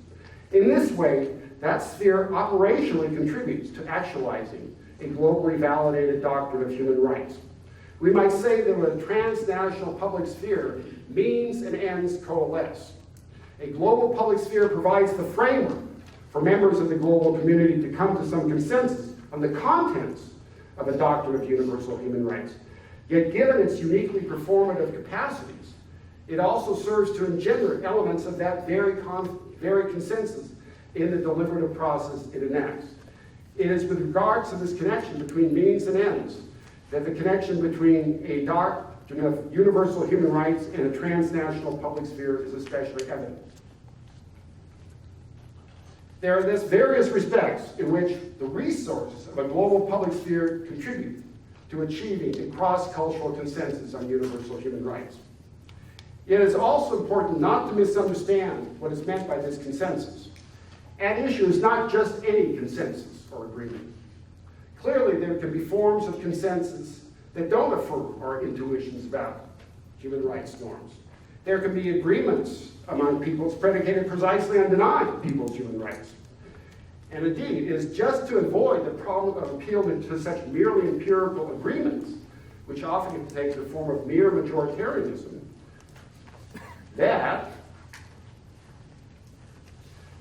Speaker 2: In this way, that sphere operationally contributes to actualizing a globally validated doctrine of human rights. We might say that with a transnational public sphere, means and ends coalesce. A global public sphere provides the framework for members of the global community to come to some consensus on the contents of a doctrine of universal human rights. Yet given its uniquely performative capacities, it also serves to engender elements of that very consensus in the deliberative process it enacts. It is with regards to this connection between means and ends that the connection between a doctrine of universal human rights and a transnational public sphere is especially evident. There are thus various respects in which the resources of a global public sphere contribute to achieving a cross-cultural consensus on universal human rights. It is also important not to misunderstand what is meant by this consensus. At issue is not just any consensus or agreement. Clearly, there can be forms of consensus that don't affirm our intuitions about human rights norms. There can be agreements among peoples predicated precisely on denying people's human rights. And indeed, it is just to avoid the problem of appealing to such merely empirical agreements, which often can take the form of mere majoritarianism, that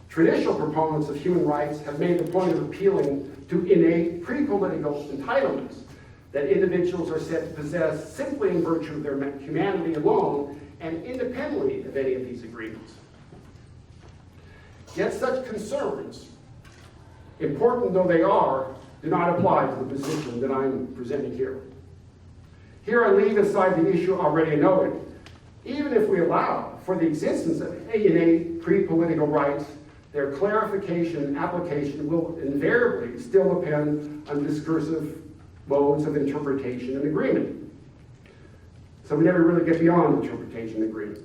Speaker 2: traditional proponents of human rights have made the point of appealing to innate pre-political entitlements that individuals are said to possess simply in virtue of their humanity alone and independently of any of these agreements. Yet such concerns, important though they are, do not apply to the position that I'm presenting here. Here I leave aside the issue already noted. Even if we allow for the existence of innate pre-political rights, their clarification and application will invariably still depend on discursive modes of interpretation and agreement. So we never really get beyond interpretation and agreement.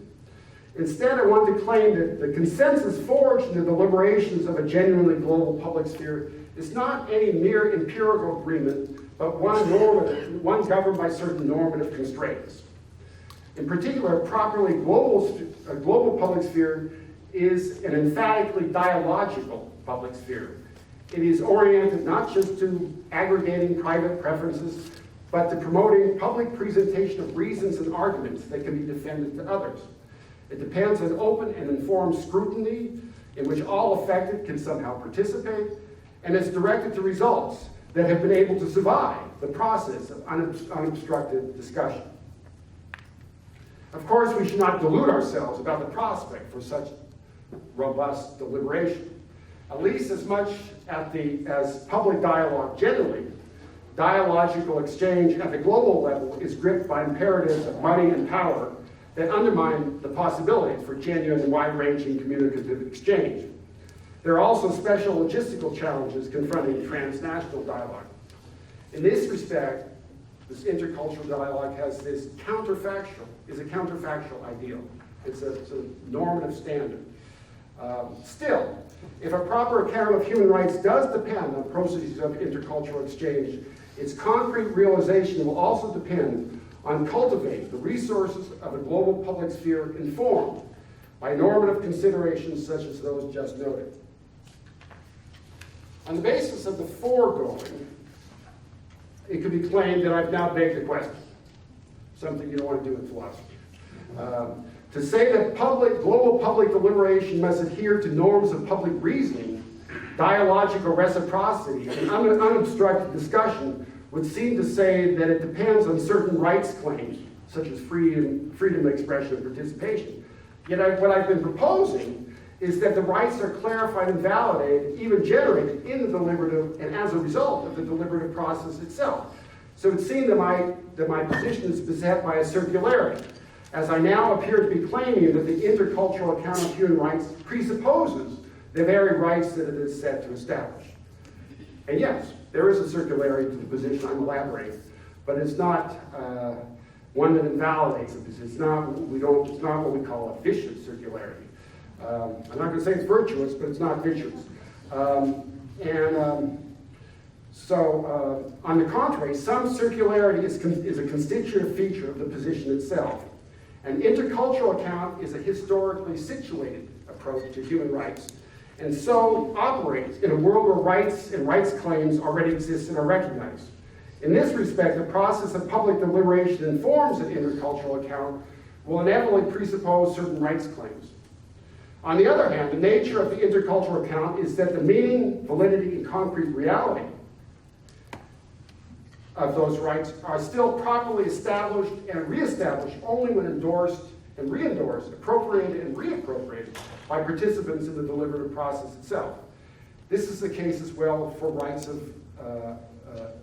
Speaker 2: Instead, I want to claim that the consensus forged in the deliberations of a genuinely global public sphere is not any mere empirical agreement, but one governed by certain normative constraints. In particular, a global public sphere is an emphatically dialogical public sphere. It is oriented not just to aggregating private preferences, but to promoting public presentation of reasons and arguments that can be defended to others. It depends on open and informed scrutiny in which all affected can somehow participate, and it's directed to results that have been able to survive the process of unobstructed discussion. Of course, we should not delude ourselves about the prospect for such robust deliberation. At least as much as public dialogue generally, dialogical exchange at the global level is gripped by imperatives of money and power that undermine the possibility for genuine and wide-ranging communicative exchange. There are also special logistical challenges confronting transnational dialogue. In this respect, this intercultural dialogue is a counterfactual ideal. It's a normative standard. Still, if a proper account of human rights does depend on processes of intercultural exchange, its concrete realization will also depend on cultivating the resources of a global public sphere informed by normative considerations such as those just noted. On the basis of the foregoing, it could be claimed that I've now begged the question, something you don't want to do in philosophy. To say that global public deliberation must adhere to norms of public reasoning, dialogical reciprocity, and unobstructed discussion would seem to say that it depends on certain rights claims, such as freedom of expression and participation. Yet what I've been proposing is that the rights are clarified and validated, even generated in the deliberative and as a result of the deliberative process itself. So it would seem that my position is beset by a circularity, as I now appear to be claiming that the intercultural account of human rights presupposes the very rights that it is set to establish. And yes, there is a circularity to the position I'm elaborating, but it's not one that invalidates it. It's not what we call a vicious circularity. I'm not going to say it's virtuous, but it's not vicious. So, on the contrary, some circularity is a constitutive feature of the position itself. An intercultural account is a historically situated approach to human rights, and so operates in a world where rights and rights claims already exist and are recognized. In this respect, the process of public deliberation informs an intercultural account will inevitably presuppose certain rights claims. On the other hand, the nature of the intercultural account is that the meaning, validity, and concrete reality of those rights are still properly established and reestablished only when endorsed and re-endorsed, appropriated and reappropriated by participants in the deliberative process itself. This is the case as well for rights of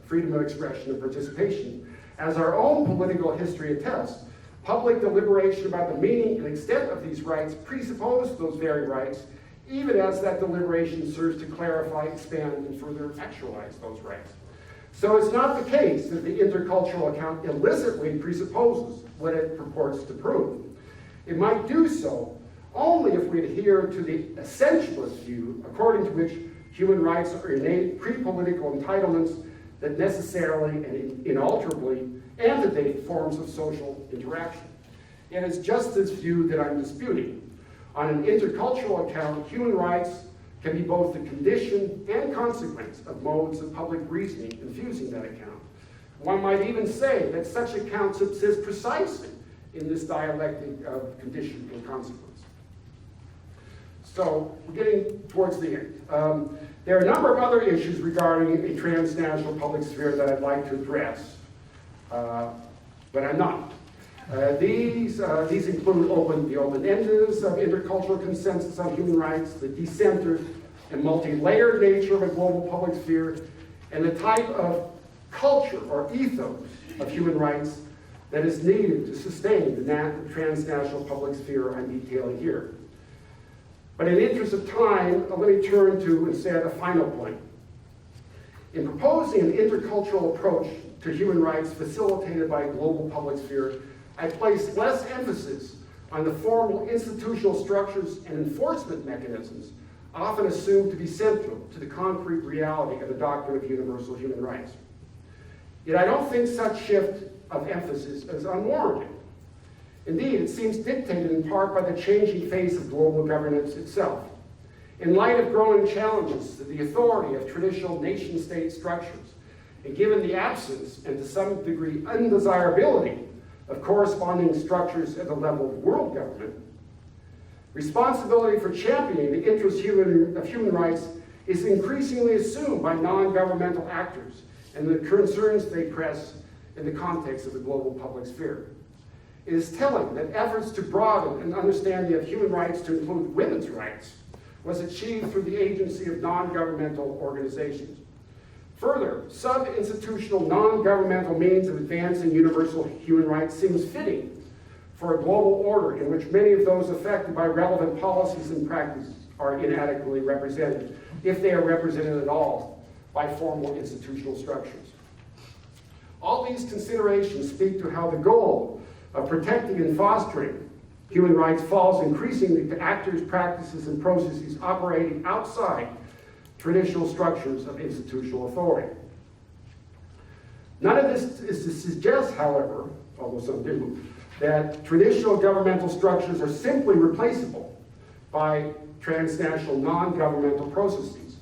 Speaker 2: freedom of expression and participation. As our own political history attests, public deliberation about the meaning and extent of these rights presuppose those very rights, even as that deliberation serves to clarify, expand, and further actualize those rights. So it's not the case that the intercultural account illicitly presupposes what it purports to prove. It might do so only if we adhere to the essentialist view, according to which human rights are innate pre-political entitlements that necessarily and inalterably antedate forms of social interaction. And it's just this view that I'm disputing. On an intercultural account, human rights can be both the condition and consequence of modes of public reasoning infusing that account. One might even say that such a account subsists precisely in this dialectic of condition and consequence. So we're getting towards the end. There are a number of other issues regarding a transnational public sphere that I'd like to address, but I'm not. These include the open-endedness of intercultural consensus on human rights, the decentered and multi-layered nature of a global public sphere, and the type of culture or ethos of human rights that is needed to sustain the transnational public sphere I'm detailing here. But in the interest of time, let me turn to instead a final point. In proposing an intercultural approach to human rights facilitated by a global public sphere, I place less emphasis on the formal institutional structures and enforcement mechanisms often assumed to be central to the concrete reality of the doctrine of universal human rights. Yet I don't think such shift of emphasis is unwarranted. Indeed, it seems dictated in part by the changing face of global governance itself. In light of growing challenges to the authority of traditional nation-state structures, and given the absence and to some degree undesirability of corresponding structures at the level of world government, responsibility for championing the interests of human rights is increasingly assumed by non-governmental actors and the concerns they press in the context of the global public sphere. It is telling that efforts to broaden an understanding of human rights to include women's rights was achieved through the agency of non-governmental organizations. Further, sub-institutional non-governmental means of advancing universal human rights seems fitting for a global order in which many of those affected by relevant policies and practices are inadequately represented, if they are represented at all, by formal institutional structures. All these considerations speak to how the goal of protecting and fostering human rights falls increasingly to actors, practices, and processes operating outside traditional structures of institutional authority. None of this is to suggest, however, although some do, that traditional governmental structures are simply replaceable by transnational non-governmental processes.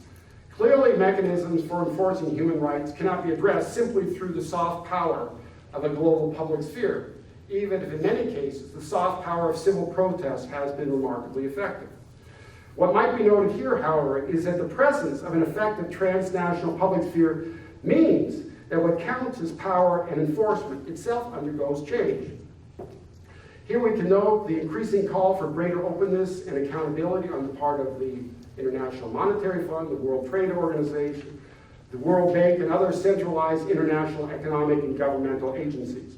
Speaker 2: Clearly, mechanisms for enforcing human rights cannot be addressed simply through the soft power of a global public sphere, even if in many cases the soft power of civil protest has been remarkably effective. What might be noted here, however, is that the presence of an effective transnational public sphere means that what counts as power and enforcement itself undergoes change. Here we can note the increasing call for greater openness and accountability on the part of the International Monetary Fund, the World Trade Organization, the World Bank, and other centralized international economic and governmental agencies.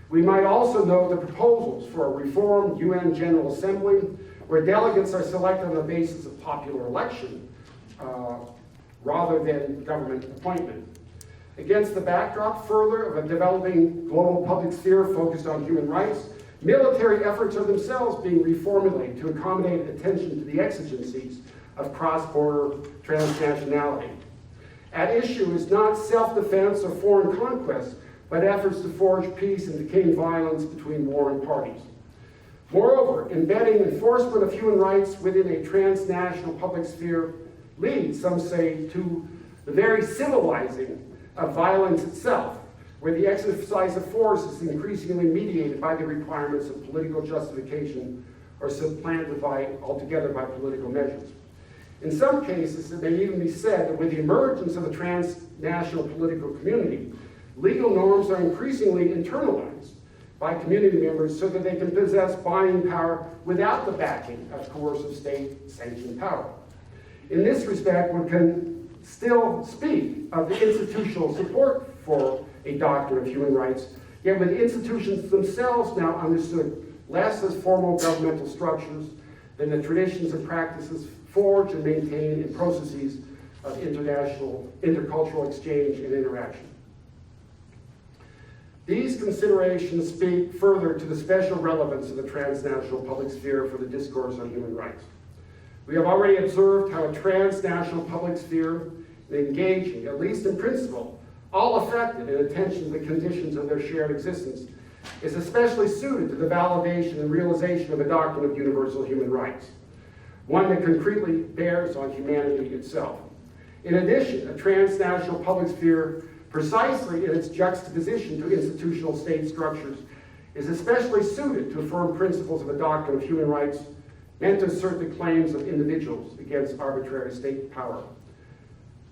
Speaker 2: We might also note the proposals for a reformed UN General Assembly, where delegates are selected on the basis of popular election rather than government appointment. Against the backdrop, further, of a developing global public sphere focused on human rights, military efforts are themselves being reformulated to accommodate attention to the exigencies of cross-border transnationality. At issue is not self-defense or foreign conquest, but efforts to forge peace and to tame violence between warring parties. Moreover, embedding enforcement of human rights within a transnational public sphere leads, some say, to the very civilizing of violence itself, where the exercise of force is increasingly mediated by the requirements of political justification or supplanted altogether by political measures. In some cases, it may even be said that with the emergence of the transnational political community, legal norms are increasingly internalized by community members so that they can possess buying power without the backing of coercive state-sanctioned power. In this respect, one can still speak of the institutional support for a doctrine of human rights, yet with institutions themselves now understood less as formal governmental structures than the traditions and practices forged and maintained in processes of intercultural exchange and interaction. These considerations speak further to the special relevance of the transnational public sphere for the discourse on human rights. We have already observed how a transnational public sphere is engaging, at least in principle, all affected in attention to the conditions of their shared existence, is especially suited to the validation and realization of a doctrine of universal human rights, one that concretely bears on humanity itself. In addition, a transnational public sphere, precisely in its juxtaposition to institutional state structures, is especially suited to affirm principles of a doctrine of human rights meant to assert the claims of individuals against arbitrary state power.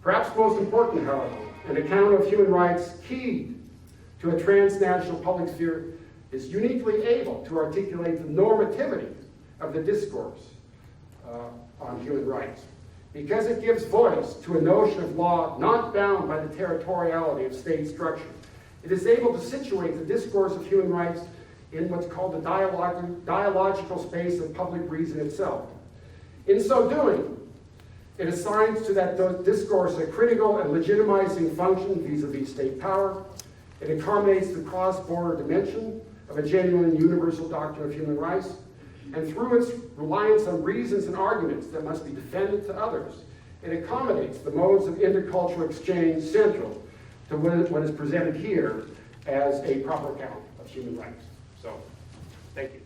Speaker 2: Perhaps most important, however, an account of human rights keyed to a transnational public sphere is uniquely able to articulate the normativity of the discourse on human rights, because it gives voice to a notion of law not bound by the territoriality of state structure. It is able to situate the discourse of human rights in what's called the dialogical space of public reason itself. In so doing, it assigns to that discourse a critical and legitimizing function vis-a-vis state power. It accommodates the cross-border dimension of a genuine universal doctrine of human rights, and through its reliance on reasons and arguments that must be defended to others, it accommodates the modes of intercultural exchange central to what is presented here as a proper account of human rights. So, thank you.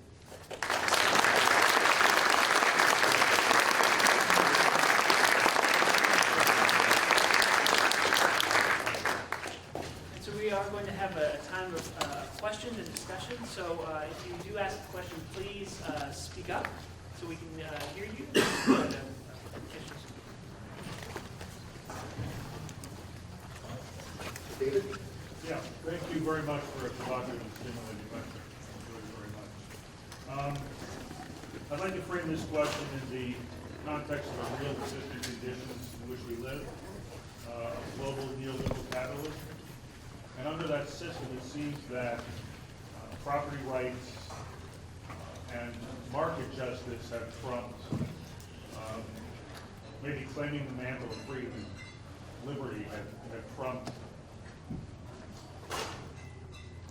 Speaker 3: are going to have a time of questions and discussion. So if you do ask a question, please speak up so we can hear you.
Speaker 2: David?
Speaker 4: Yeah, thank you very much for a provocative and stimulating lecture. Very much. I'd like to frame this question in the context of the real existing conditions in which we live, global neoliberal capitalism. And under that system, it seems that property rights and market justice have trumped, maybe claiming the mantle of freedom and liberty have trumped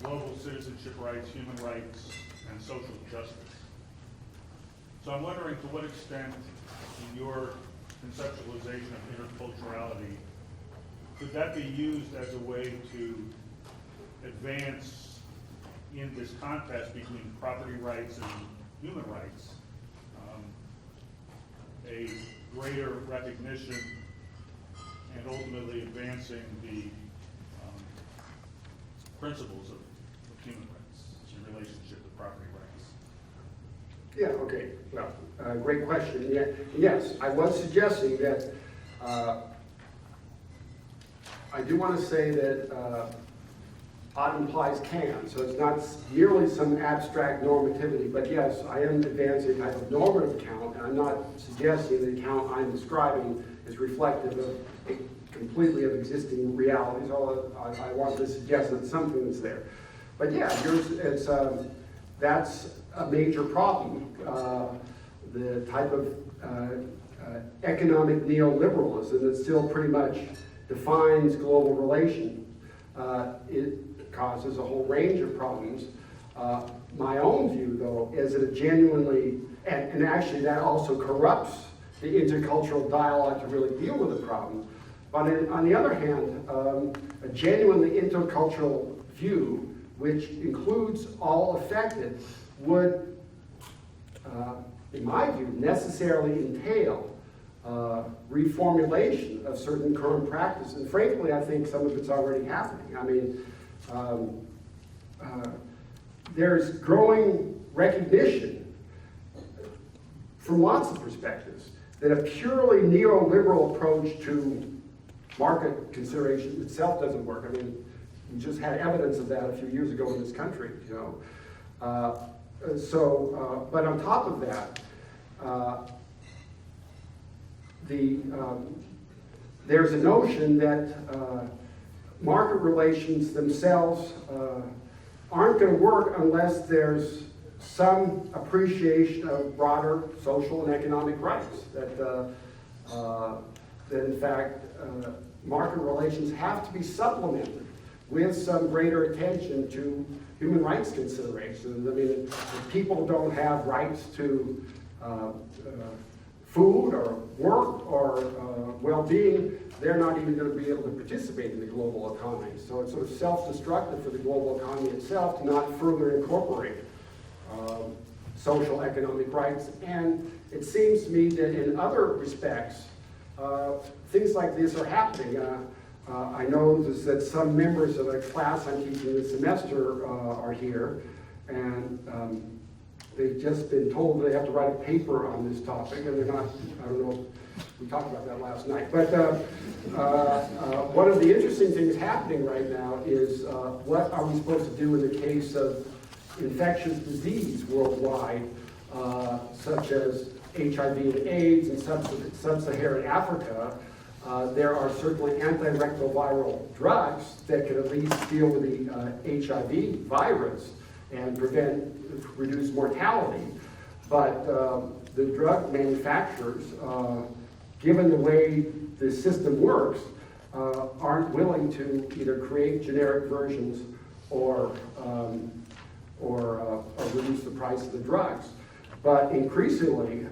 Speaker 4: global citizenship rights, human rights, and social justice. So I'm wondering to what extent, in your conceptualization of interculturality, could that be used as a way to advance in this contest between property rights and human rights, a greater recognition and ultimately advancing the principles of human rights in relationship to property rights?
Speaker 2: Yeah, okay, well, great question. Yeah, yes, I was suggesting that, I do want to say that ought implies can, so it's not merely some abstract normativity, but yes, I am advancing a type of normative count, and I'm not suggesting the count I'm describing is reflective of completely of existing realities, although I want to suggest that something is there. But yeah, that's a major problem. The type of economic neoliberalism that still pretty much defines global relations. It causes a whole range of problems. My own view, though, is that it genuinely, and actually that also corrupts the intercultural dialogue to really deal with the problem. But on the other hand, a genuinely intercultural view, which includes all affected, would, in my view, necessarily entail reformulation of certain current practices. And frankly, I think some of it's already happening. I mean, there's growing recognition from lots of perspectives that a purely neoliberal approach to market consideration itself doesn't work. I mean, we just had evidence of that a few years ago in this country, you know. But on top of that, there's a notion that market relations themselves aren't going to work unless there's some appreciation of broader social and economic rights. That in fact, market relations have to be supplemented with some greater attention to human rights considerations. I mean, if people don't have rights to food or work or well-being, they're not even going to be able to participate in the global economy. So it's sort of self-destructive for the global economy itself to not further incorporate social economic rights. And it seems to me that in other respects, things like this are happening. I know that some members of a class I'm teaching this semester are here, and they've just been told they have to write a paper on this topic, and they're not, I don't know, we talked about that last night. But one of the interesting things happening right now is what are we supposed to do in the case of infectious disease worldwide, such as HIV and AIDS in sub-Saharan Africa. There are certainly antiretroviral drugs that can at least deal with the HIV virus and reduce mortality. But the drug manufacturers, given the way the system works, aren't willing to either create generic versions or reduce the price of the drugs. But increasingly,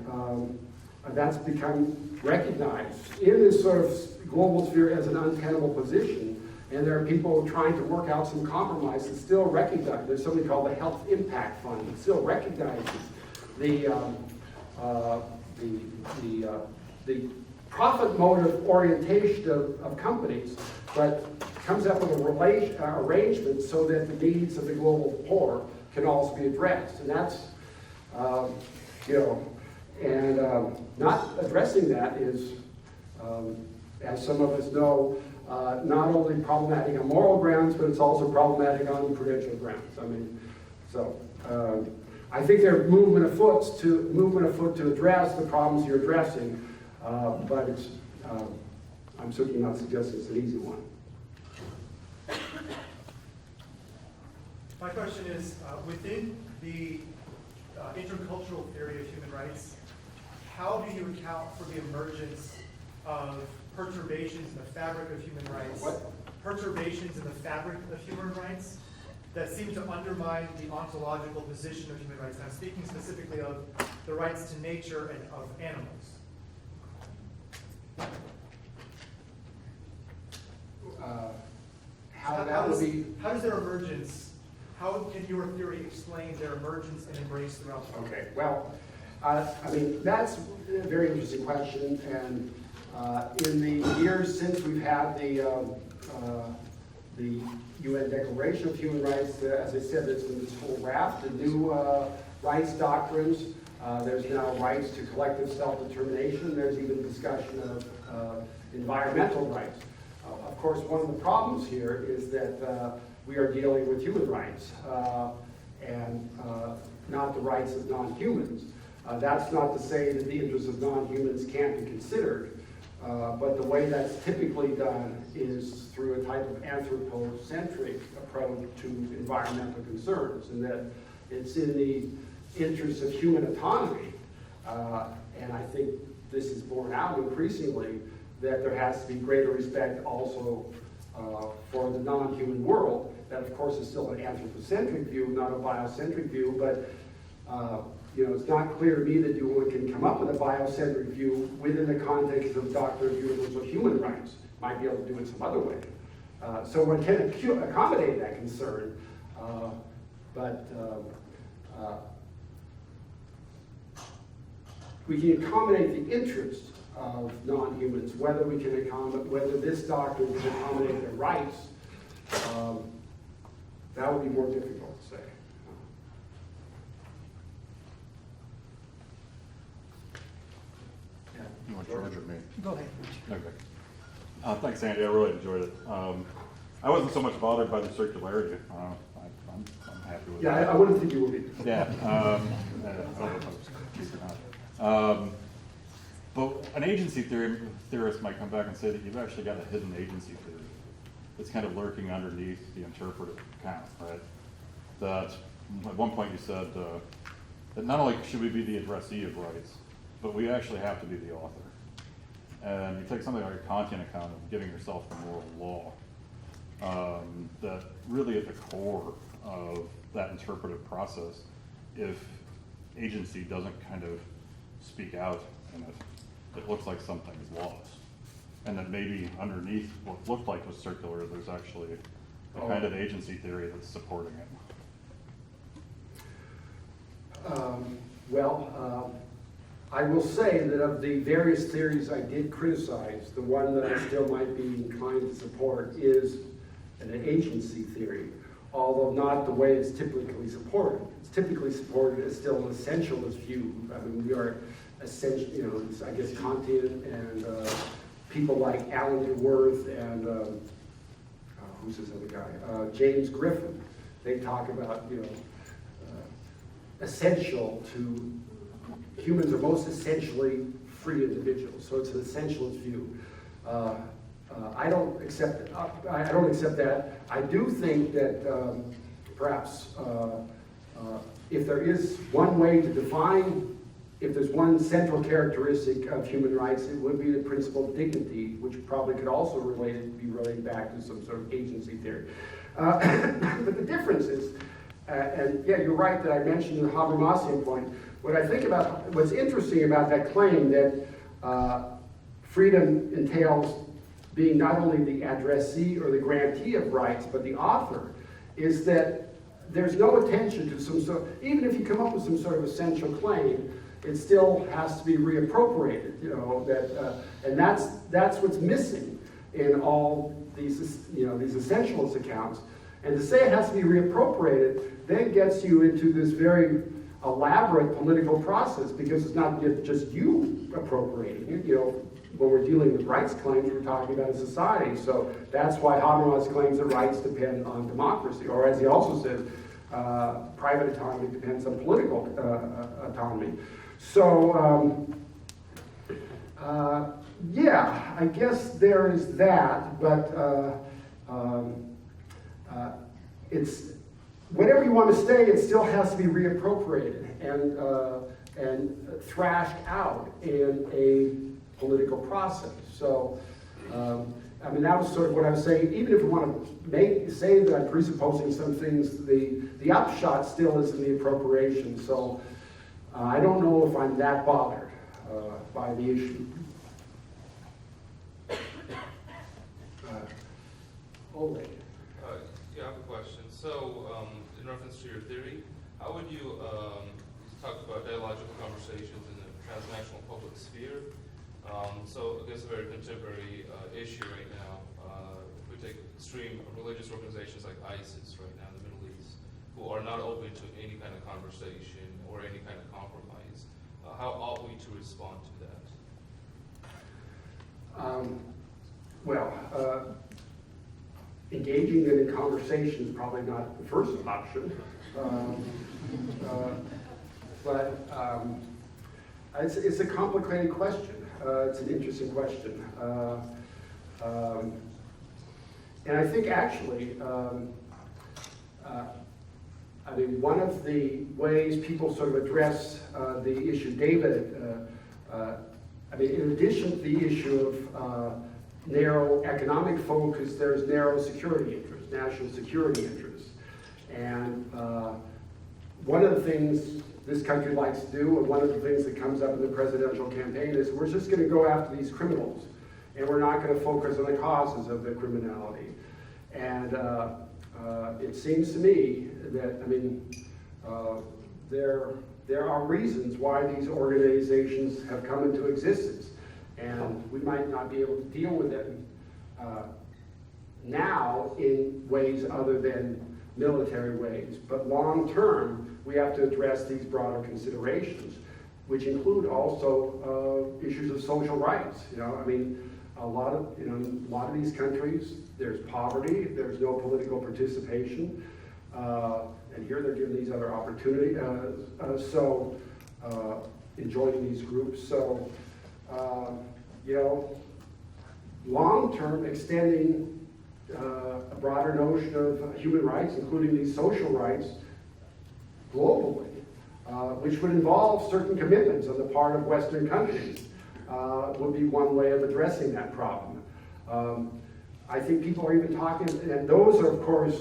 Speaker 2: that's become recognized in this sort of global sphere as an untenable position. And there are people trying to work out some compromise that still recognize. There's something called the Health Impact Fund that still recognizes the profit motive orientation of companies, but comes up with a arrangement so that the needs of the global poor can also be addressed. And that's, not addressing that is, as some of us know, not only problematic on moral grounds, but it's also problematic on prudential grounds. I mean, so I think there's movement afoot to address the problems you're addressing, but it's, I'm certainly not suggesting it's an easy one.
Speaker 5: My question is, within the intercultural theory of human rights, how do you account for the emergence of perturbations in the fabric of human rights?
Speaker 2: What?
Speaker 5: Perturbations in the fabric of human rights that seem to undermine the ontological position of human rights. And I'm speaking specifically of the rights to nature and of animals.
Speaker 2: How that would be.
Speaker 5: How does their emergence, how can your theory explain their emergence and embrace throughout the world?
Speaker 2: Okay, well, I mean, that's a very interesting question, and in the years since we've had the UN Declaration of Human Rights, as I said, there's been this whole raft of new rights doctrines. There's now rights to collective self-determination. There's even discussion of environmental rights. Of course, one of the problems here is that we are dealing with human rights and not the rights of non-humans. That's not to say that the interests of non-humans can't be considered, but the way that's typically done is through a type of anthropocentric approach to environmental concerns, and that it's in the interest of human autonomy, and I think this is borne out increasingly, that there has to be greater respect also for the non-human world. That, of course, is still an anthropocentric view, not a biocentric view, but you know, it's not clear to me that one can come up with a biocentric view within the context of doctrine of universal human rights. Might be able to do it some other way. So one can accommodate that concern, but we can accommodate the interest of non-humans. Whether we can accommodate, whether this doctrine can accommodate their rights, that would be more difficult to say.
Speaker 6: You want George or me?
Speaker 5: Go ahead.
Speaker 6: Okay. Thanks, Andy. I really enjoyed it. I wasn't so much bothered by the circularity. I'm happy with it.
Speaker 2: Yeah, I wouldn't think you would be.
Speaker 6: Yeah. I don't know if I was keep or not. But an agency theorist might come back and say that you've actually got a hidden agency theory that's kind of lurking underneath the interpretive account, right? That at one point you said that not only should we be the addressee of rights, but we actually have to be the author. And you take something like a Kantian account of giving yourself the moral law, that really at the core of that interpretive process, if agency doesn't kind of speak out in it, it looks like something is lost. And that maybe underneath what looked like was circular, there's actually a kind of agency theory that's supporting it.
Speaker 2: I will say that of the various theories I did criticize, the one that I still might be inclined to support is an agency theory, although not the way it's typically supported. It's typically supported as still an essentialist view. I mean, we are essential, you know, I guess Kantian and people like Alan Dewar and who's this other guy? James Griffin. They talk about, you know, essential to humans are most essentially free individuals. So it's an essentialist view. I don't accept it. I don't accept that. I do think that perhaps if there is one way to define, if there's one central characteristic of human rights, it would be the principle of dignity, which probably could also be related back to some sort of agency theory. But the difference is, and yeah, you're right that I mentioned the Habermasian point. What I think about, what's interesting about that claim that freedom entails being not only the addressee or the grantee of rights, but the author, is that there's no attention to some sort, even if you come up with some sort of essential claim, it still has to be reappropriated, you know, and that's what's missing in all these, you know, these essentialist accounts. And to say it has to be reappropriated then gets you into this very elaborate political process, because it's not just you appropriating it. You know, when we're dealing with rights claims, we're talking about a society. So that's why Habermas claims that rights depend on democracy, or as he also says, private autonomy depends on political autonomy. So yeah, I guess there is that, but it's whatever you want to say, it still has to be reappropriated and thrashed out in a political process. So I mean, that was sort of what I was saying. Even if we want to say that I'm presupposing some things, the upshot still is in the appropriation. So I don't know if I'm that bothered by the issue. Ole.
Speaker 7: Yeah, I have a question. So, in reference to your theory, how would you talk about dialogical conversations in the transnational public sphere? So, I guess a very contemporary issue right now, if we take extreme religious organizations like ISIS right now in the Middle East, who are not open to any kind of conversation or any kind of compromise, how ought we to respond to that?
Speaker 2: Engaging them in conversation is probably not the first option. It's a complicated question. It's an interesting question. And I think actually, I mean, one of the ways people sort of address the issue, David, I mean, in addition to the issue of narrow economic focus, there's narrow security interests, national security interests. And one of the things this country likes to do, and one of the things that comes up in the presidential campaign is we're just going to go after these criminals, and we're not going to focus on the causes of the criminality. And it seems to me that, I mean, there are reasons why these organizations have come into existence. And we might not be able to deal with them now in ways other than military ways. But long term, we have to address these broader considerations, which include also issues of social rights. You know, I mean, a lot of these countries, there's poverty, there's no political participation, and here they're given these other opportunities. Enjoying these groups. So, you know, long-term extending a broader notion of human rights, including these social rights, globally, which would involve certain commitments on the part of Western countries, would be one way of addressing that problem. I think people are even talking, and those are, of course,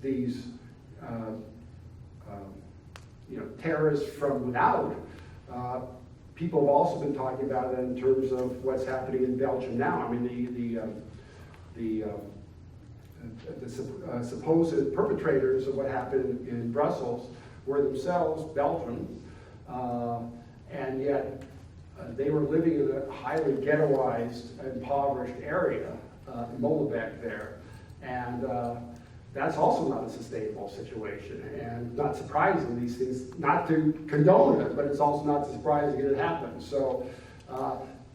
Speaker 2: these terrorists from without. People have also been talking about it in terms of what's happening in Belgium now. I mean, the supposed perpetrators of what happened in Brussels were themselves Belgian, and yet they were living in a highly ghettoized, impoverished area, Molenbeek there, and that's also not a sustainable situation, and not surprising. These things, not to condone it, but it's also not surprising that it happens. So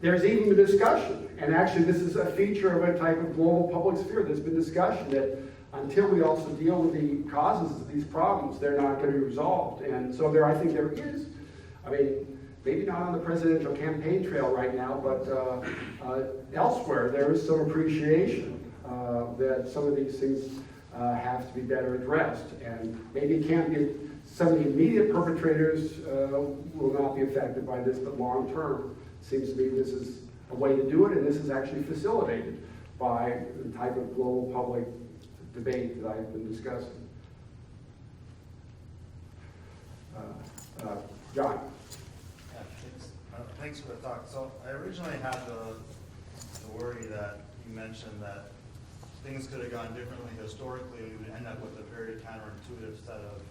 Speaker 2: there's even a discussion, and actually this is a feature of a type of global public sphere. There's been discussion that until we also deal with the causes of these problems, they're not going to be resolved. And so I think there is, I mean, maybe not on the presidential campaign trail right now, but elsewhere there is some appreciation that some of these things have to be better addressed. And maybe it can't be, some of the immediate perpetrators will not be affected by this, but long term, it seems to me this is a way to do it, and this is actually facilitated by the type of global public debate that I've been discussing. John.
Speaker 8: Yeah, thanks for the talk. So I originally had the worry that you mentioned that things could have gone differently historically, and we would end up with a very counterintuitive set of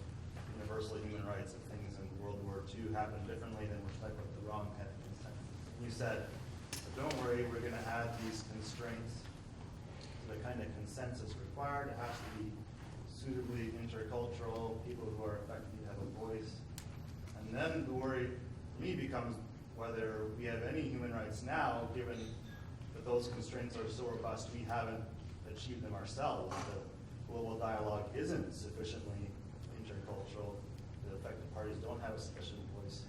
Speaker 8: universal human rights if things in World War II happened differently, then we're stuck with the wrong kind of consent. You said, don't worry, we're going to add these constraints to the kind of consensus required. It has to be suitably intercultural, people who are effectively have a voice. And then the worry to me becomes whether we have any human rights now, given that those constraints are so robust we haven't achieved them ourselves. The global dialogue isn't sufficiently intercultural. The affected parties don't have a sufficient voice.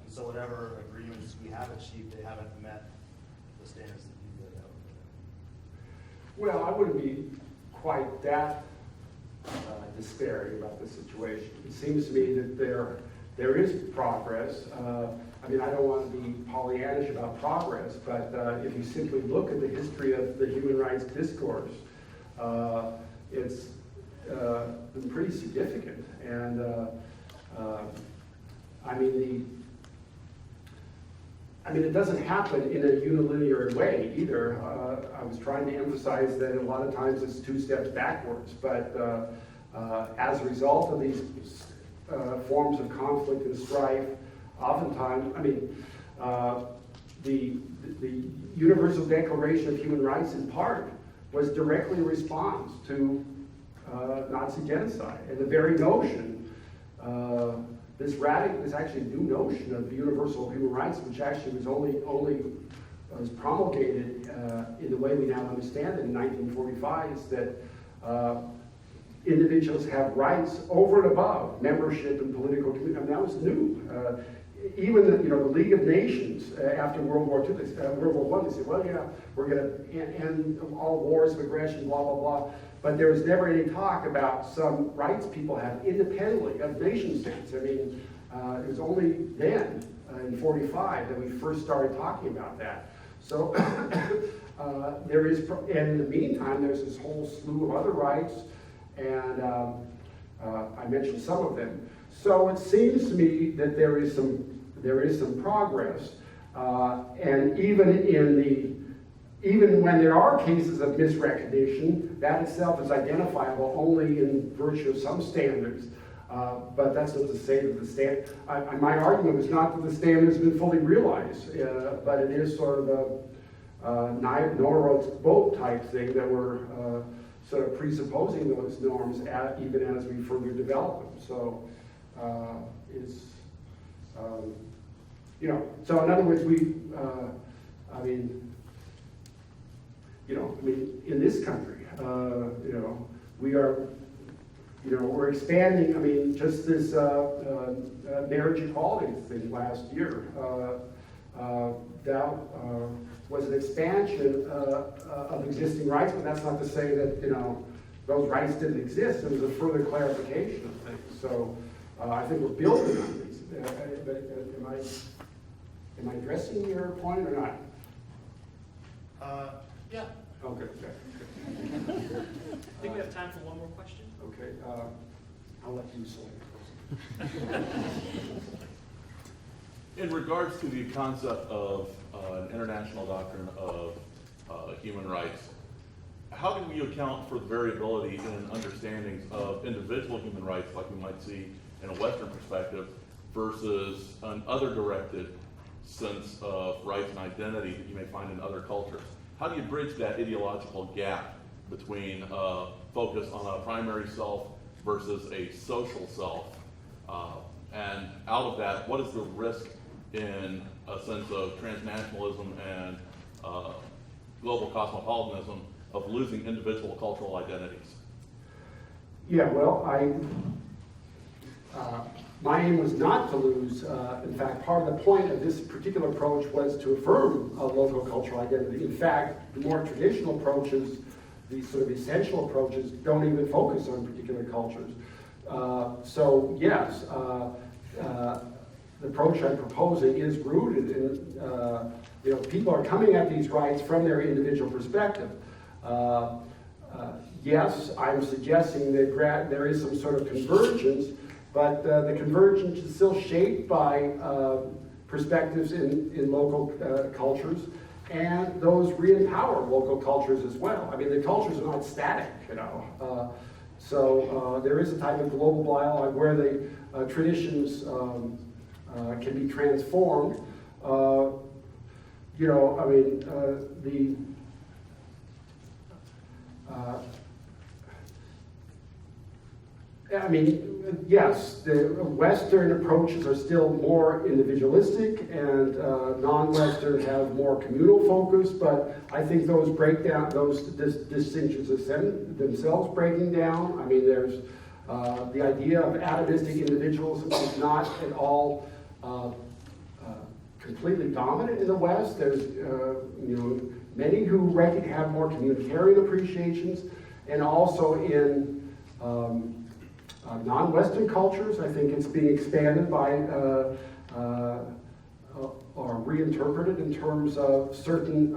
Speaker 8: And so whatever agreements we have achieved, they haven't met the standards that you laid out.
Speaker 2: Well, I wouldn't be quite that despairing about the situation. It seems to me that there is progress. I mean, I don't want to be Pollyannish about progress, but if you simply look at the history of the human rights discourse, it's been pretty significant. And I mean, it doesn't happen in a unilinear way either. I was trying to emphasize that a lot of times it's 2 steps backwards, but as a result of these forms of conflict and strife, oftentimes, I mean, the Universal Declaration of Human Rights in part was directly a response to Nazi genocide. And the very notion, this actually new notion of universal human rights, which actually was was promulgated in the way we now understand it in 1945, is that individuals have rights over and above membership in political community. I mean, that was new. Even the League of Nations after World War II, World War I, they said, well, yeah, we're going to end all wars of aggression, blah, blah, blah. But there was never any talk about some rights people have independently of nation states. I mean, it was only then, in 45, that we first started talking about that. So there is, and in the meantime, there's this whole slew of other rights, and I mentioned some of them. So it seems to me that there is some progress, and even when there are cases of misrecognition, that itself is identifiable only in virtue of some standards. But that's not to say that the standard. My argument is not that the standards have been fully realized, but it is sort of a nor roads boat type thing that we're sort of presupposing those norms even as we further develop them. So so in other words, in this country, we are, we're expanding. I mean, just this marriage equality thing last year, that was an expansion of existing rights, but that's not to say that, those rights didn't exist. It was a further clarification of things. So I think we're building on these. Am I addressing your point or not?
Speaker 8: Yeah.
Speaker 2: Okay.
Speaker 3: I think we have time for one more question.
Speaker 2: Okay. I'll let you select.
Speaker 9: In regards to the concept of an international doctrine of human rights, how can we account for the variability in understandings of individual human rights, like we might see in a Western perspective, versus an other-directed sense of rights and identity that you may find in other cultures? How do you bridge that ideological gap between focus on a primary self versus a social self? And out of that, what is the risk in a sense of transnationalism and global cosmopolitanism of losing individual cultural identities?
Speaker 2: Yeah, well, my aim was not to lose. In fact, part of the point of this particular approach was to affirm a local cultural identity. In fact, the more traditional approaches, these sort of essential approaches, don't even focus on particular cultures. So yes, the approach I'm proposing is rooted in, people are coming at these rights from their individual perspective. Yes, I'm suggesting that there is some sort of convergence, but the convergence is still shaped by perspectives in local cultures, and those re-empower local cultures as well. I mean, the cultures are not static, So there is a type of global dialogue where the traditions can be transformed. Yes, the Western approaches are still more individualistic, and non-Western have more communal focus, but I think those distinctions themselves breaking down. I mean, there's the idea of atavistic individualism is not at all completely dominant in the West. There's many who have more communitarian appreciations, and also in non-Western cultures. I think it's being expanded by or reinterpreted in terms of certain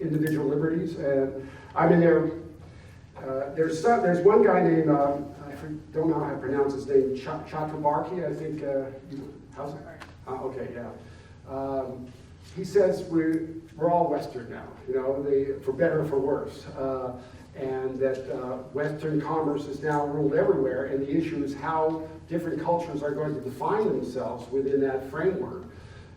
Speaker 2: individual liberties. And I mean, there's one guy named don't know how to pronounce his name, Chakrabarti, I think. How's it? Okay, yeah. He says we're all Western now, you know, for better or for worse. And that Western commerce is now ruled everywhere, and the issue is how different cultures are going to define themselves within that framework.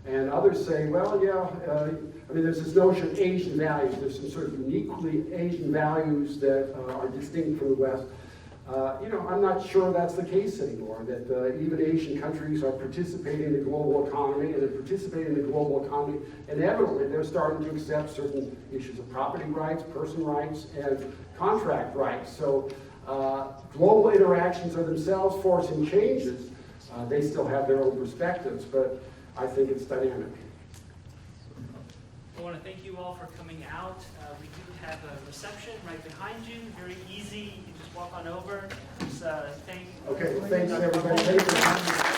Speaker 2: And others say, well, yeah, I mean, there's this notion of Asian values. There's some sort of uniquely Asian values that are distinct from the West. You know, I'm not sure that's the case anymore, that even Asian countries are participating in the global economy, and they're participating in the global economy. Inevitably, they're starting to accept certain issues of property rights, person rights, and contract rights. So global interactions are themselves forcing changes. They still have their own perspectives, but I think it's dynamic.
Speaker 3: I want to thank you all for coming out. We do have a reception right behind you, very easy. You just walk on over. Just thank.
Speaker 2: Okay, thanks everybody. Thank you.